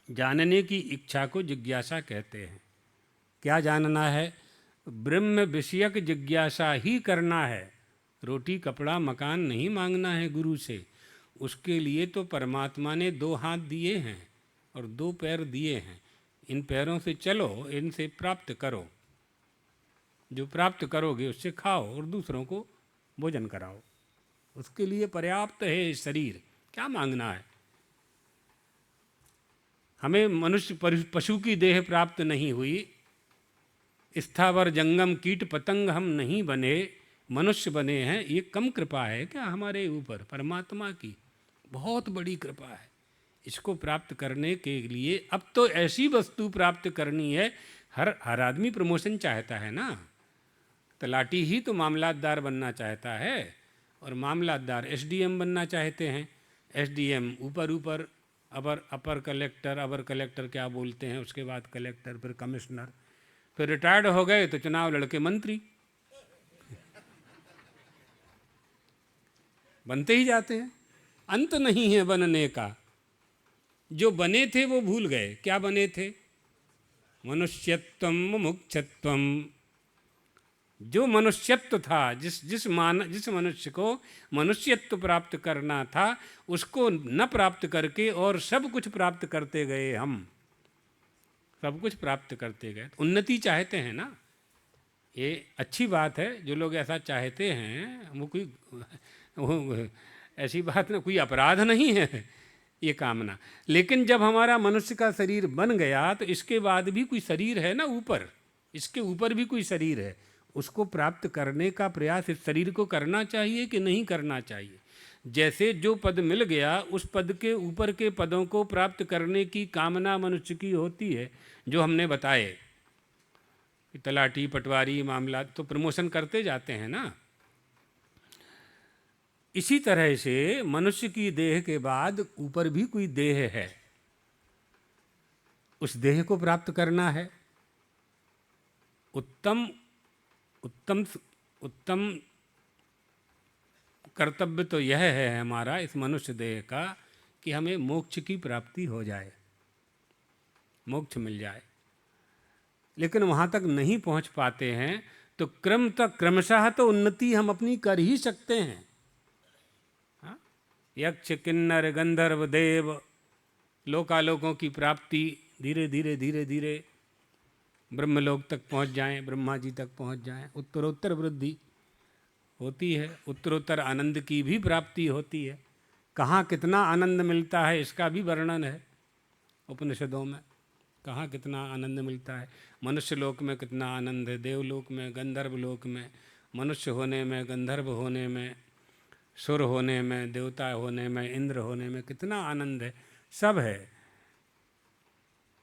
जानने की इच्छा को जिज्ञासा कहते हैं। क्या जानना है? ब्रह्म विषयक जिज्ञासा ही करना है। रोटी कपड़ा मकान नहीं मांगना है गुरु से। उसके लिए तो परमात्मा ने 2 हाथ दिए हैं और 2 पैर दिए हैं। इन पैरों से चलो, इनसे प्राप्त करो। जो प्राप्त करोगे उससे खाओ और दूसरों को भोजन कराओ। उसके लिए पर्याप्त है शरीर। क्या मांगना है? हमें मनुष्य पशु की देह प्राप्त नहीं हुई, स्थावर जंगम कीट पतंग हम नहीं बने, मनुष्य बने हैं। ये कम कृपा है क्या हमारे ऊपर? परमात्मा की बहुत बड़ी कृपा है। इसको प्राप्त करने के लिए अब तो ऐसी वस्तु प्राप्त करनी है। हर आदमी प्रमोशन चाहता है ना। तलाटी ही तो मामलातदार बनना चाहता है, और मामलातदार एसडीएम बनना चाहते हैं। एसडीएम ऊपर अपर कलेक्टर, अपर कलेक्टर क्या बोलते हैं, उसके बाद कलेक्टर, फिर कमिश्नर, फिर रिटायर्ड हो गए तो चुनाव लड़के मंत्री बनते ही जाते हैं। अंत नहीं है बनने का। जो बने थे वो भूल गए। क्या बने थे? मनुष्यत्वम मुमुक्षत्वम। जो मनुष्यत्व था, जिस मनुष्य को मनुष्यत्व प्राप्त करना था, उसको न प्राप्त करके और सब कुछ प्राप्त करते गए। हम सब कुछ प्राप्त करते गए। उन्नति चाहते हैं ना, ये अच्छी बात है। जो लोग ऐसा चाहते हैं वो ऐसी बात ना, कोई अपराध नहीं है ये कामना। लेकिन जब हमारा मनुष्य का शरीर बन गया तो इसके बाद भी कोई शरीर है ना ऊपर, इसके ऊपर भी कोई शरीर है। उसको प्राप्त करने का प्रयास इस शरीर को करना चाहिए कि नहीं करना चाहिए? जैसे जो पद मिल गया, उस पद के ऊपर के पदों को प्राप्त करने की कामना मनुष्य की होती है, जो हमने बताए। तलाटी, पटवारी, मामला, तो प्रमोशन करते जाते हैं ना। इसी तरह से मनुष्य की देह के बाद ऊपर भी कोई देह है। उस देह को प्राप्त करना है। उत्तम उत्तम उत्तम कर्तव्य तो यह है हमारा इस मनुष्य देह का कि हमें मोक्ष की प्राप्ति हो जाए, मोक्ष मिल जाए। लेकिन वहाँ तक नहीं पहुँच पाते हैं तो क्रमशः तो उन्नति हम अपनी कर ही सकते हैं। हाँ? यक्ष, किन्नर, गंधर्व, देव, लोकालोकों की प्राप्ति धीरे धीरे धीरे धीरे ब्रह्मलोक तक पहुँच जाएं, ब्रह्मा जी तक पहुँच जाएं। उत्तरोत्तर वृद्धि होती है, उत्तरोत्तर आनंद की भी प्राप्ति होती है। कहाँ कितना आनंद मिलता है इसका भी वर्णन है उपनिषदों में। कहाँ कितना आनंद मिलता है। मनुष्य लोक में कितना आनंद है, देवलोक में, गंधर्व लोक में, मनुष्य होने में, गंधर्व होने में, सुर होने में, देवता होने में, इंद्र होने में कितना आनंद है, सब है।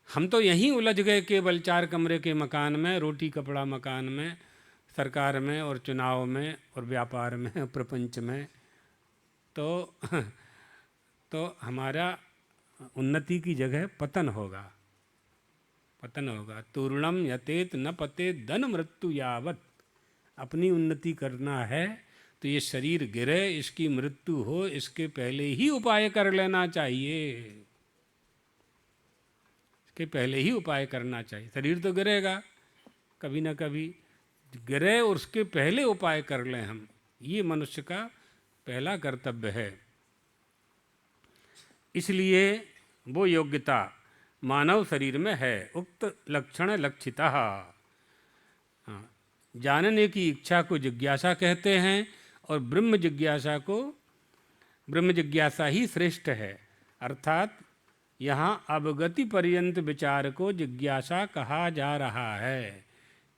हम तो यहीं उलझ गए केवल 4 कमरे के मकान में, रोटी कपड़ा मकान में, सरकार में और चुनाव में और व्यापार में और प्रपंच में। तो हमारा उन्नति की जगह पतन होगा, पतन होगा। तूर्णम यतेत न पते धन मृत्यु यावत। अपनी उन्नति करना है तो ये शरीर गिरे, इसकी मृत्यु हो, इसके पहले ही उपाय कर लेना चाहिए। इसके पहले ही उपाय करना चाहिए। शरीर तो गिरेगा कभी ना कभी, गिरे और उसके पहले उपाय कर लें हम। ये मनुष्य का पहला कर्तव्य है। इसलिए वो योग्यता मानव शरीर में है। उक्त लक्षण लक्षिता। हाँ, जानने की इच्छा को जिज्ञासा कहते हैं और ब्रह्म जिज्ञासा ही श्रेष्ठ है। अर्थात यहाँ अवगति पर्यंत विचार को जिज्ञासा कहा जा रहा है।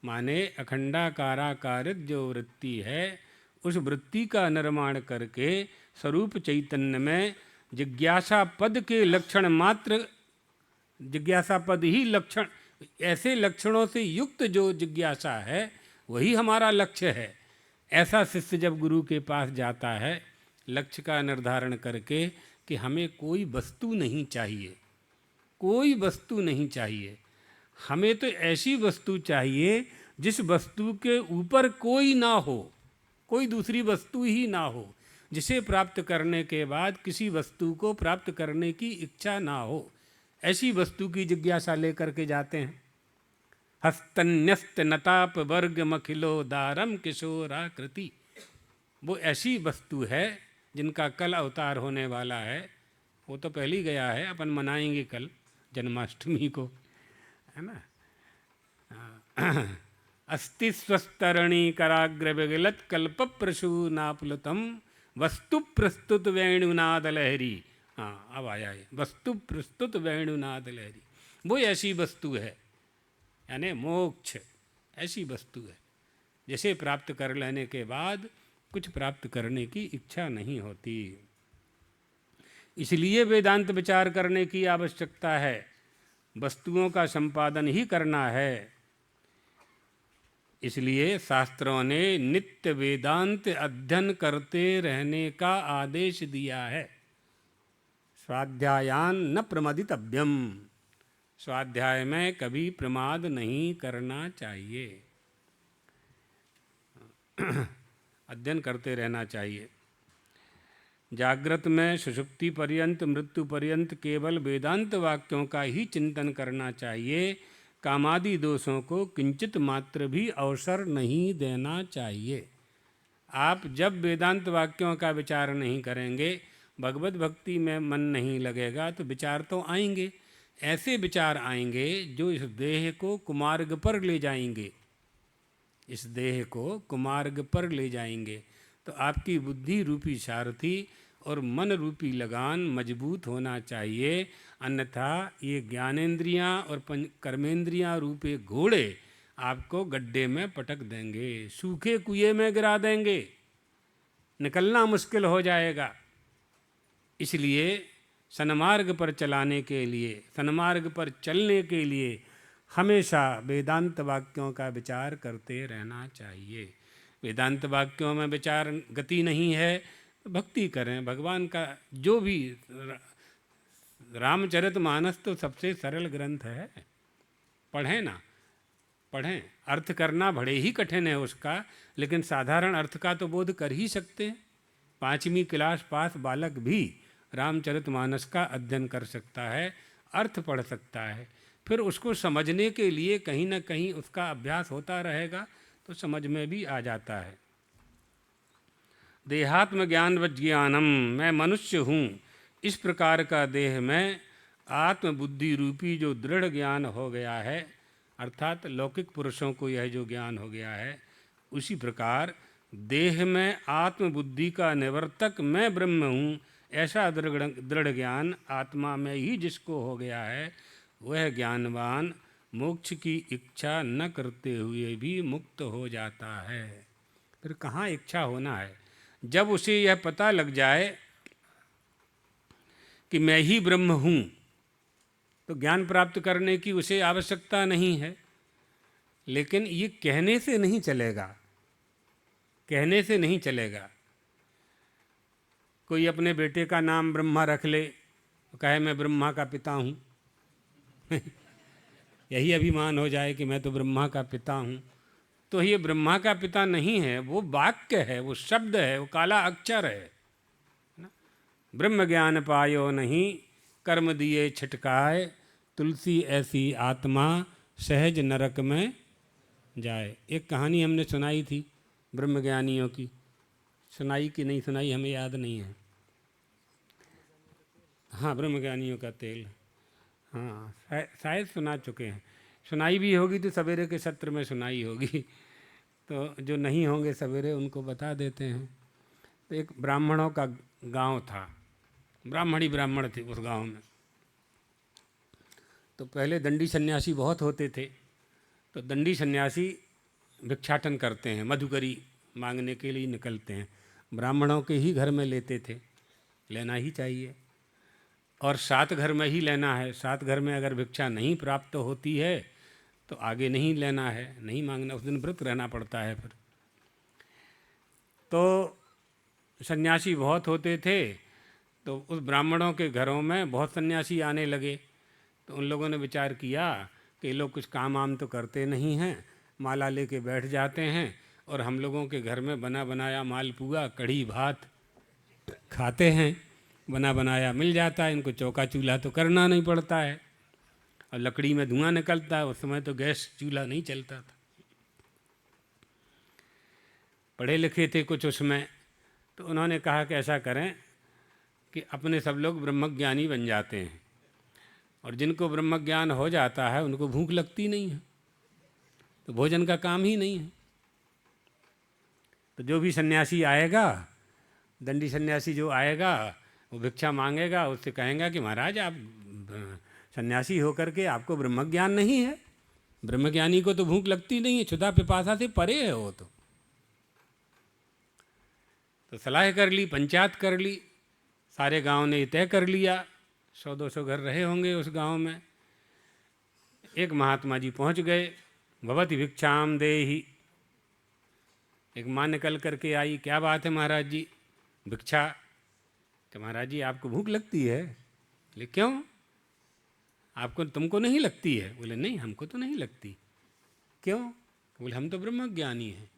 माने अखंडाकाराकारित जो वृत्ति है, उस वृत्ति का निर्माण करके स्वरूप चैतन्य में जिज्ञासा पद के लक्षण मात्र, जिज्ञासा पद ही लक्षण, ऐसे लक्षणों से युक्त जो जिज्ञासा है वही हमारा लक्ष्य है। ऐसा शिष्य जब गुरु के पास जाता है लक्ष्य का निर्धारण करके कि हमें कोई वस्तु नहीं चाहिए, कोई वस्तु नहीं चाहिए, हमें तो ऐसी वस्तु चाहिए जिस वस्तु के ऊपर कोई ना हो, कोई दूसरी वस्तु ही ना हो, जिसे प्राप्त करने के बाद किसी वस्तु को प्राप्त करने की इच्छा ना हो, ऐसी वस्तु की जिज्ञासा लेकर के जाते हैं। हस्तन्यस्त नताप वर्ग मखिलो दारम किशोराकृति, वो ऐसी वस्तु है जिनका कल अवतार होने वाला है। वो तो पहले ही गया है, अपन मनाएंगे कल जन्माष्टमी को, है ना। अस्ति स्वस्तरणी कराग्र विगलत कल्प प्रसूनाप्लुतम वस्तु प्रस्तुत वेणुनाद लहरी। हाँ, अब आया है, वस्तु प्रस्तुत वेणुनाद लहरी। वो ऐसी वस्तु है, यानी मोक्ष ऐसी वस्तु है जिसे प्राप्त कर लेने के बाद कुछ प्राप्त करने की इच्छा नहीं होती। इसलिए वेदांत विचार करने की आवश्यकता है, वस्तुओं का संपादन ही करना है। इसलिए शास्त्रों ने नित्य वेदांत अध्ययन करते रहने का आदेश दिया है। स्वाध्यायान न प्रमदितव्यम, स्वाध्याय में कभी प्रमाद नहीं करना चाहिए, अध्ययन करते रहना चाहिए। जागृत में सुषुप्ति पर्यंत, मृत्यु पर्यंत केवल वेदांत वाक्यों का ही चिंतन करना चाहिए। कामादि दोषों को किंचित मात्र भी अवसर नहीं देना चाहिए। आप जब वेदांत वाक्यों का विचार नहीं करेंगे, भगवत भक्ति में मन नहीं लगेगा, तो विचार तो आएंगे, ऐसे विचार आएंगे जो इस देह को कुमार्ग पर ले जाएंगे, इस देह को कुमार्ग पर ले जाएंगे। तो आपकी बुद्धि रूपी सारथी और मन रूपी लगान मजबूत होना चाहिए, अन्यथा ये ज्ञानेंद्रियां और कर्मेंद्रियां रूपे घोड़े आपको गड्ढे में पटक देंगे, सूखे कुएं में गिरा देंगे, निकलना मुश्किल हो जाएगा। इसलिए सन्मार्ग पर चलाने के लिए, सन्मार्ग पर चलने के लिए हमेशा वेदांत वाक्यों का विचार करते रहना चाहिए। वेदांत वाक्यों में विचार गति नहीं है तो भक्ति करें। भगवान का जो भी रामचरितमानस तो सबसे सरल ग्रंथ है, पढ़ें ना, पढ़ें। अर्थ करना बड़े ही कठिन है उसका, लेकिन साधारण अर्थ का तो बोध कर ही सकते हैं। 5वीं क्लास पास बालक भी रामचरितमानस का अध्ययन कर सकता है, अर्थ पढ़ सकता है, फिर उसको समझने के लिए कहीं ना कहीं उसका अभ्यास होता रहेगा तो समझ में भी आ जाता है। देहात्म ज्ञान विज्ञानम, मैं मनुष्य हूँ, इस प्रकार का देह में आत्मबुद्धि रूपी जो दृढ़ ज्ञान हो गया है, अर्थात लौकिक पुरुषों को यह जो ज्ञान हो गया है, उसी प्रकार देह में आत्मबुद्धि का निवर्तक मैं ब्रह्म हूँ, ऐसा दृढ़ ज्ञान आत्मा में ही जिसको हो गया है, वह ज्ञानवान मोक्ष की इच्छा न करते हुए भी मुक्त हो जाता है। फिर कहाँ इच्छा होना है? जब उसे यह पता लग जाए कि मैं ही ब्रह्म हूँ, तो ज्ञान प्राप्त करने की उसे आवश्यकता नहीं है। लेकिन ये कहने से नहीं चलेगा, कहने से नहीं चलेगा। कोई अपने बेटे का नाम ब्रह्मा रख ले, कहे मैं ब्रह्मा का पिता हूँ यही अभिमान हो जाए कि मैं तो ब्रह्मा का पिता हूँ, तो ये ब्रह्मा का पिता नहीं है, वो वाक्य है, वो शब्द है, वो काला अक्षर है ना। ब्रह्म ज्ञान पायो नहीं, कर्म दिए छिटकाए, तुलसी ऐसी आत्मा सहज नरक में जाए। एक कहानी हमने सुनाई थी ब्रह्मज्ञानियों की, सुनाई कि नहीं सुनाई हमें याद नहीं है। हाँ, ब्रह्मज्ञानियों का तेल, हाँ शायद सुना चुके हैं। सुनाई भी होगी तो सवेरे के सत्र में सुनाई होगी, तो जो नहीं होंगे सवेरे उनको बता देते हैं। तो एक ब्राह्मणों का गांव था, ब्राह्मण थे उस गांव में। तो पहले दंडी सन्यासी बहुत होते थे, तो दंडी सन्यासी भिक्षाटन करते हैं, मधुकरी मांगने के लिए निकलते हैं, ब्राह्मणों के ही घर में लेते थे, लेना ही चाहिए, और 7 घर में ही लेना है। 7 घर में अगर भिक्षा नहीं प्राप्त होती है तो आगे नहीं लेना है, नहीं मांगना, उस दिन व्रत रहना पड़ता है। फिर तो सन्यासी बहुत होते थे, तो उस ब्राह्मणों के घरों में बहुत सन्यासी आने लगे। तो उन लोगों ने विचार किया कि ये लोग कुछ काम वाम तो करते नहीं हैं, माला लेके बैठ जाते हैं और हम लोगों के घर में बना बनाया मालपुआ कढ़ी भात खाते हैं, बना बनाया मिल जाता है, इनको चौका चूल्हा तो करना नहीं पड़ता है, और लकड़ी में धुआं निकलता है। उस समय तो गैस चूल्हा नहीं चलता था, पढ़े लिखे थे कुछ उसमें। तो उन्होंने कहा कि ऐसा करें कि अपने सब लोग ब्रह्मज्ञानी बन जाते हैं, और जिनको ब्रह्मज्ञान हो जाता है उनको भूख लगती नहीं है, तो भोजन का काम ही नहीं है। तो जो भी सन्यासी आएगा, दंडी सन्यासी जो आएगा, वो भिक्षा मांगेगा, उससे कहेंगे कि महाराज आप सन्यासी होकर के आपको ब्रह्मज्ञान नहीं है, ब्रह्मज्ञानी को तो भूख लगती नहीं है, क्षुधा पिपासा से परे है वो। तो सलाह कर ली, पंचायत कर ली, सारे गांव ने तय कर लिया, 100-200 घर रहे होंगे उस गांव में। एक महात्मा जी पहुंच गए, भवति भिक्षाम देहि। एक माँ निकल करके आई, क्या बात है महाराज जी, भिक्षा? तो महाराज जी आपको भूख लगती है? बोले क्यों, आपको, तुमको नहीं लगती है? बोले नहीं हमको तो नहीं लगती। क्यों? बोले हम तो ब्रह्मज्ञानी हैं।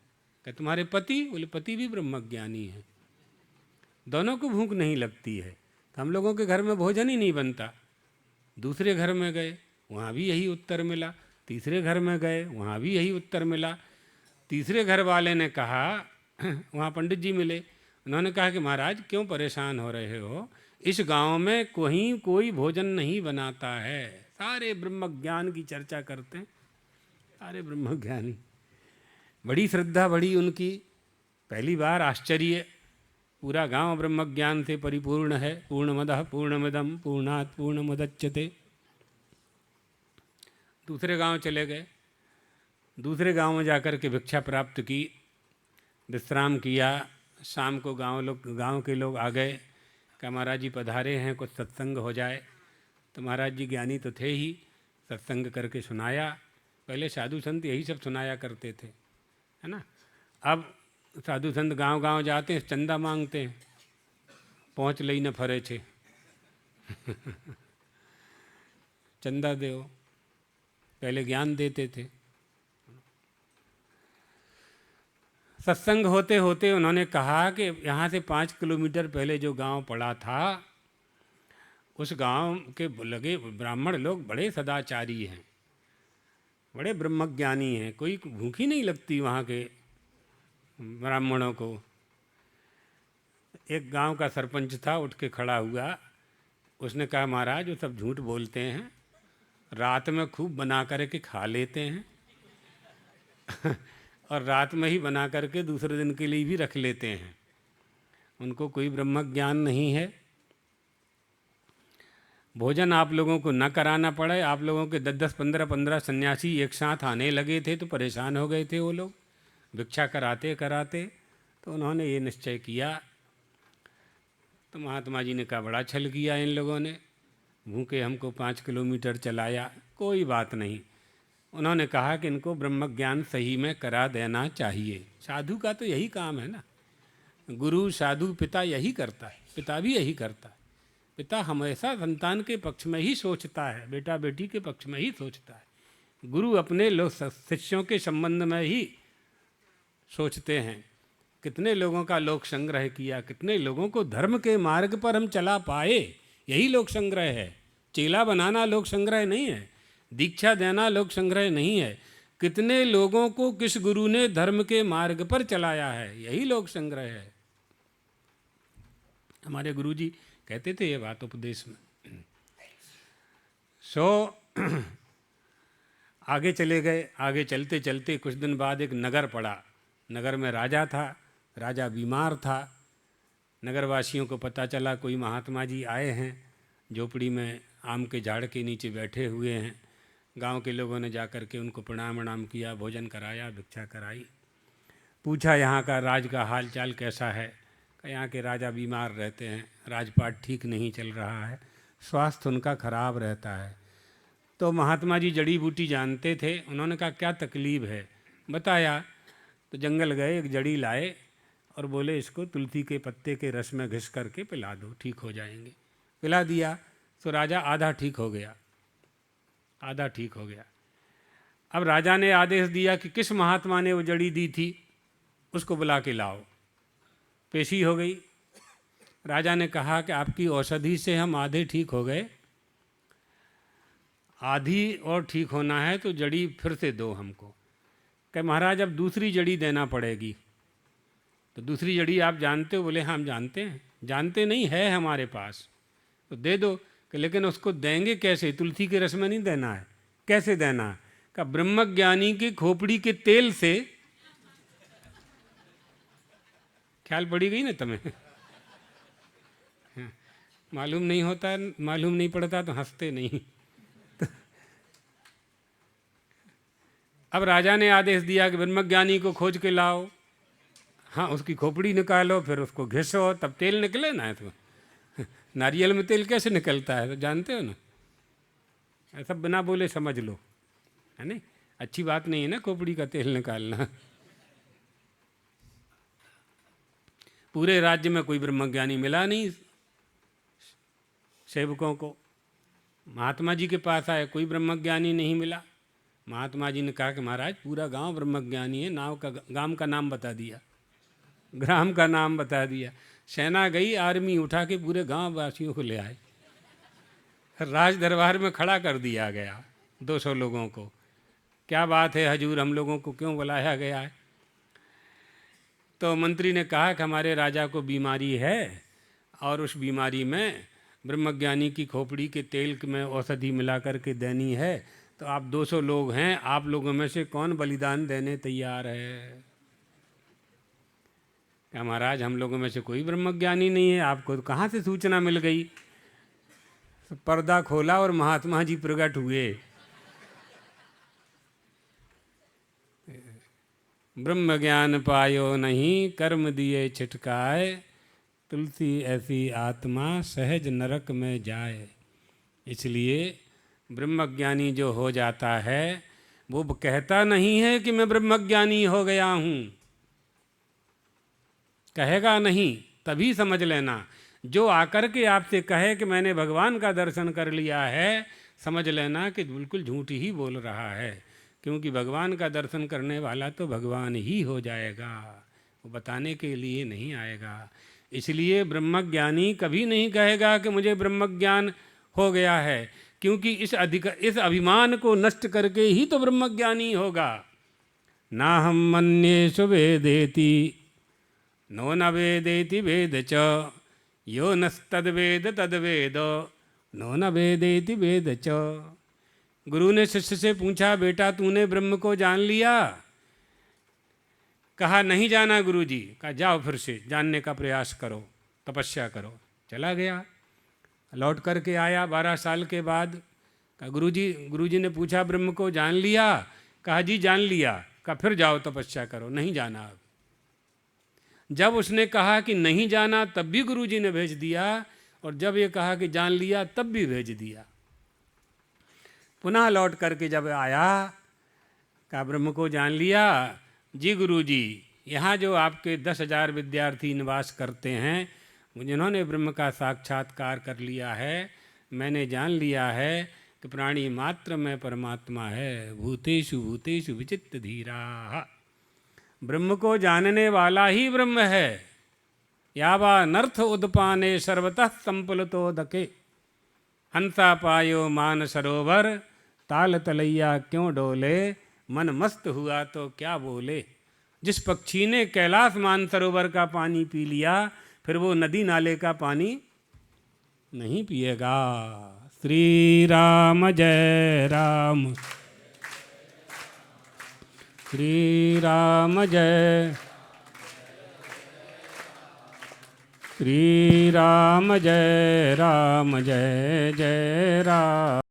क्या तुम्हारे पति? बोले पति भी ब्रह्मज्ञानी है, दोनों को भूख नहीं लगती है, तो हम लोगों के घर में भोजन ही नहीं बनता। दूसरे घर में गए, वहाँ भी यही उत्तर मिला। तीसरे घर में गए, वहाँ भी यही उत्तर मिला। तीसरे घर वाले ने कहा, वहाँ पंडित जी मिले, उन्होंने कहा कि महाराज क्यों परेशान हो रहे हो, इस गांव में कोई भोजन नहीं बनाता है, सारे ब्रह्मज्ञान की चर्चा करते हैं, सारे ब्रह्मज्ञानी, बड़ी श्रद्धा बढ़ी उनकी। पहली बार आश्चर्य, पूरा गांव ब्रह्मज्ञान से परिपूर्ण है। पूर्णमदः पूर्णमिदं पूर्णात् पूर्णमुदच्यते। दूसरे गांव चले गए, दूसरे गांव में जाकर के भिक्षा प्राप्त की, विश्राम किया। शाम को गांव के लोग आ गए, कहा महाराज जी पधारे हैं, कुछ सत्संग हो जाए। तो महाराज जी ज्ञानी तो थे ही, सत्संग करके सुनाया। पहले साधु संत यही सब सुनाया करते थे, है ना। अब साधु संत गांव जाते हैं, चंदा मांगते हैं, पहुँच लई न फरे छे चंदा दो, पहले ज्ञान देते थे। सत्संग होते होते उन्होंने कहा कि यहाँ से 5 किलोमीटर पहले जो गांव पड़ा था, उस गांव के लगे ब्राह्मण लोग बड़े सदाचारी हैं, बड़े ब्रह्मज्ञानी हैं, कोई भूखी नहीं लगती वहाँ के ब्राह्मणों को। एक गांव का सरपंच था, उठ के खड़ा हुआ, उसने कहा महाराज वो सब झूठ बोलते हैं, रात में खूब बना करके खा लेते हैं और रात में ही बना करके दूसरे दिन के लिए भी रख लेते हैं, उनको कोई ब्रह्म ज्ञान नहीं है। भोजन आप लोगों को न कराना पड़े। आप लोगों के 10-10, 15-15 सन्यासी एक साथ आने लगे थे तो परेशान हो गए थे वो लोग, भिक्षा कराते कराते। तो उन्होंने ये निश्चय किया। तो महात्मा जी ने कहा बड़ा छल किया इन लोगों ने, भूखे हमको 5 किलोमीटर चलाया, कोई बात नहीं। उन्होंने कहा कि इनको ब्रह्म ज्ञान सही में करा देना चाहिए। साधु का तो यही काम है ना, गुरु साधु पिता यही करता है, पिता भी यही करता है। पिता हमेशा संतान के पक्ष में ही सोचता है, बेटा बेटी के पक्ष में ही सोचता है। गुरु अपने लोग शिष्यों के संबंध में ही सोचते हैं। कितने लोगों का लोक संग्रह किया, कितने लोगों को धर्म के मार्ग पर हम चला पाए, यही लोक संग्रह है। चेला बनाना लोक संग्रह नहीं है, दीक्षा देना लोक संग्रह नहीं है। कितने लोगों को किस गुरु ने धर्म के मार्ग पर चलाया है, यही लोक संग्रह है। हमारे गुरुजी कहते थे ये बात उपदेश में। आगे चले गए। आगे चलते चलते कुछ दिन बाद एक नगर पड़ा। नगर में राजा था, राजा बीमार था। नगरवासियों को पता चला कोई महात्मा जी आए हैं, झोपड़ी में आम के झाड़ के नीचे बैठे हुए हैं। गांव के लोगों ने जाकर के उनको प्रणाम वणाम किया, भोजन कराया, भिक्षा कराई। पूछा यहाँ का राज का हाल चाल कैसा है। यहाँ के राजा बीमार रहते हैं, राजपाट ठीक नहीं चल रहा है, स्वास्थ्य उनका खराब रहता है। तो महात्मा जी जड़ी बूटी जानते थे, उन्होंने कहा क्या तकलीफ़ है, बताया। तो जंगल गए, एक जड़ी लाए और बोले इसको तुलसी के पत्ते के रस में घिस करके पिला दो, ठीक हो जाएंगे। पिला दिया तो राजा आधा ठीक हो गया, आधा ठीक हो गया। अब राजा ने आदेश दिया कि किस महात्मा ने वो जड़ी दी थी उसको बुला के लाओ। पेशी हो गई। राजा ने कहा कि आपकी औषधि से हम आधे ठीक हो गए, आधी और ठीक होना है तो जड़ी फिर से दो हमको। कहे महाराज अब दूसरी जड़ी देना पड़ेगी। तो दूसरी जड़ी आप जानते हो? बोले हाँ हम जानते हैं। जानते नहीं है हमारे पास, तो दे दो। कि लेकिन उसको देंगे कैसे? तुलसी के रस में नहीं देना है, कैसे देना है? का ब्रह्मज्ञानी की खोपड़ी के तेल से। ख्याल पड़ी गई ना तुम्हें? मालूम नहीं होता, मालूम नहीं पड़ता तो हंसते नहीं। अब राजा ने आदेश दिया कि ब्रह्मज्ञानी को खोज के लाओ। हाँ, उसकी खोपड़ी निकालो, फिर उसको घिसो, तब तेल निकले ना। तो नारियल में तेल कैसे निकलता है तो जानते हो ना। ऐसा बिना बोले समझ लो, है नहीं? अच्छी बात नहीं है ना खोपड़ी का तेल निकालना। पूरे राज्य में कोई ब्रह्मज्ञानी मिला नहीं सेवकों को। महात्मा जी के पास आए, कोई ब्रह्मज्ञानी नहीं मिला। महात्मा जी ने कहा कि महाराज पूरा गांव ब्रह्मज्ञानी है। गांव का नाम बता दिया, ग्राम का नाम बता दिया। सेना गई, आर्मी उठा के पूरे गांव वासियों को ले आए, राज दरबार में खड़ा कर दिया गया 200 लोगों को। क्या बात है हजूर, हम लोगों को क्यों बुलाया गया है? तो मंत्री ने कहा कि हमारे राजा को बीमारी है और उस बीमारी में ब्रह्मज्ञानी की खोपड़ी के तेल में औषधि मिला करके देनी है। तो आप 200 लोग हैं, आप लोगों में से कौन बलिदान देने तैयार है? क्या महाराज हम लोगों में से कोई ब्रह्मज्ञानी नहीं है, आपको कहाँ से सूचना मिल गई? पर्दा खोला और महात्मा जी प्रकट हुए। ब्रह्म ज्ञान पायो नहीं, कर्म दिए छिटकाए, तुलसी ऐसी आत्मा सहज नरक में जाए। इसलिए ब्रह्मज्ञानी जो हो जाता है वो कहता नहीं है कि मैं ब्रह्मज्ञानी हो गया हूँ, कहेगा नहीं। तभी समझ लेना, जो आकर के आपसे कहे कि मैंने भगवान का दर्शन कर लिया है, समझ लेना कि बिल्कुल झूठ ही बोल रहा है। क्योंकि भगवान का दर्शन करने वाला तो भगवान ही हो जाएगा, वो बताने के लिए नहीं आएगा। इसलिए ब्रह्मज्ञानी कभी नहीं कहेगा कि मुझे ब्रह्मज्ञान हो गया है, क्योंकि इस अभिमान को नष्ट करके ही तो ब्रह्मज्ञानी होगा। ना हम मन्येषु वेदेति नो न वेदेति वेद च, यो नस्तद्वेद तद्वेद नो न वेदेति वेद च। गुरु ने शिष्य से पूछा, बेटा तूने ब्रह्म को जान लिया? कहा नहीं जाना गुरुजी। कहा जाओ फिर से जानने का प्रयास करो, तपस्या करो। चला गया, लौट करके आया 12 साल के बाद। कहा गुरुजी ने पूछा ब्रह्म को जान लिया? कहा जी जान लिया। कहा फिर जाओ तपस्या करो। नहीं जाना अब। जब उसने कहा कि नहीं जाना तब भी गुरुजी ने भेज दिया, और जब ये कहा कि जान लिया तब भी भेज दिया। पुनः लौट करके जब आया, कहा ब्रह्म को जान लिया? जी गुरुजी, यहाँ जो आपके 10,000 विद्यार्थी निवास करते हैं, जिन्होंने ब्रह्म का साक्षात्कार कर लिया है, मैंने जान लिया है कि प्राणी मात्र में परमात्मा है। भूतेषु भूतेषु विचित्त धीरा। ब्रह्म को जानने वाला ही ब्रह्म है। यावा नर्थ उदपाने सर्वतः संपुलतोदके, हंसा पायो मान सरोवर, ताल तलैया क्यों डोले, मन मस्त हुआ तो क्या बोले। जिस पक्षी ने कैलाश मानसरोवर का पानी पी लिया, फिर वो नदी नाले का पानी नहीं पिएगा। श्री राम जय राम, श्री राम जय, श्री राम जय जय राम।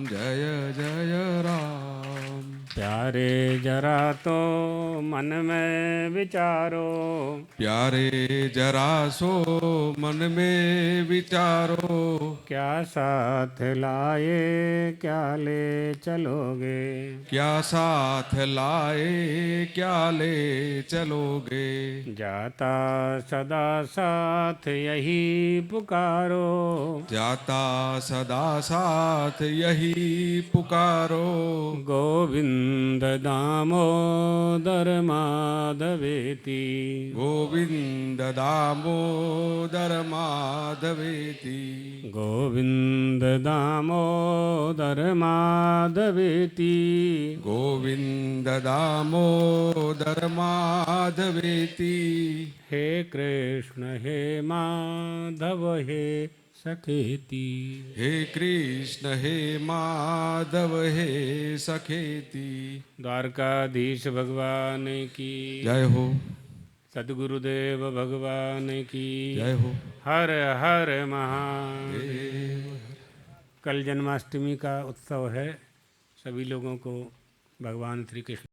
जय जय राम। प्यारे जरा तो मन में विचारो, प्यारे जरा सो मन में विचारो, क्या साथ लाए क्या ले चलोगे, क्या साथ लाए क्या ले चलोगे। जाता सदा साथ यही पुकारो, जाता सदा साथ यही पुकारो। गोविंद दामोदर माधवेति, गोविंद दामोदर माधवेति, गोविंद दामोदर माधवेति, गोविंद दामोदर माधवेति। हे कृष्ण हे माधव हे सखेति। हे कृष्ण हे माधव हे सखेति। द्वारकाधीश भगवान की जय हो। सद्गुरुदेव भगवान की जय हो। हर हर महादेव। कल जन्माष्टमी का उत्सव है। सभी लोगों को भगवान श्री कृष्ण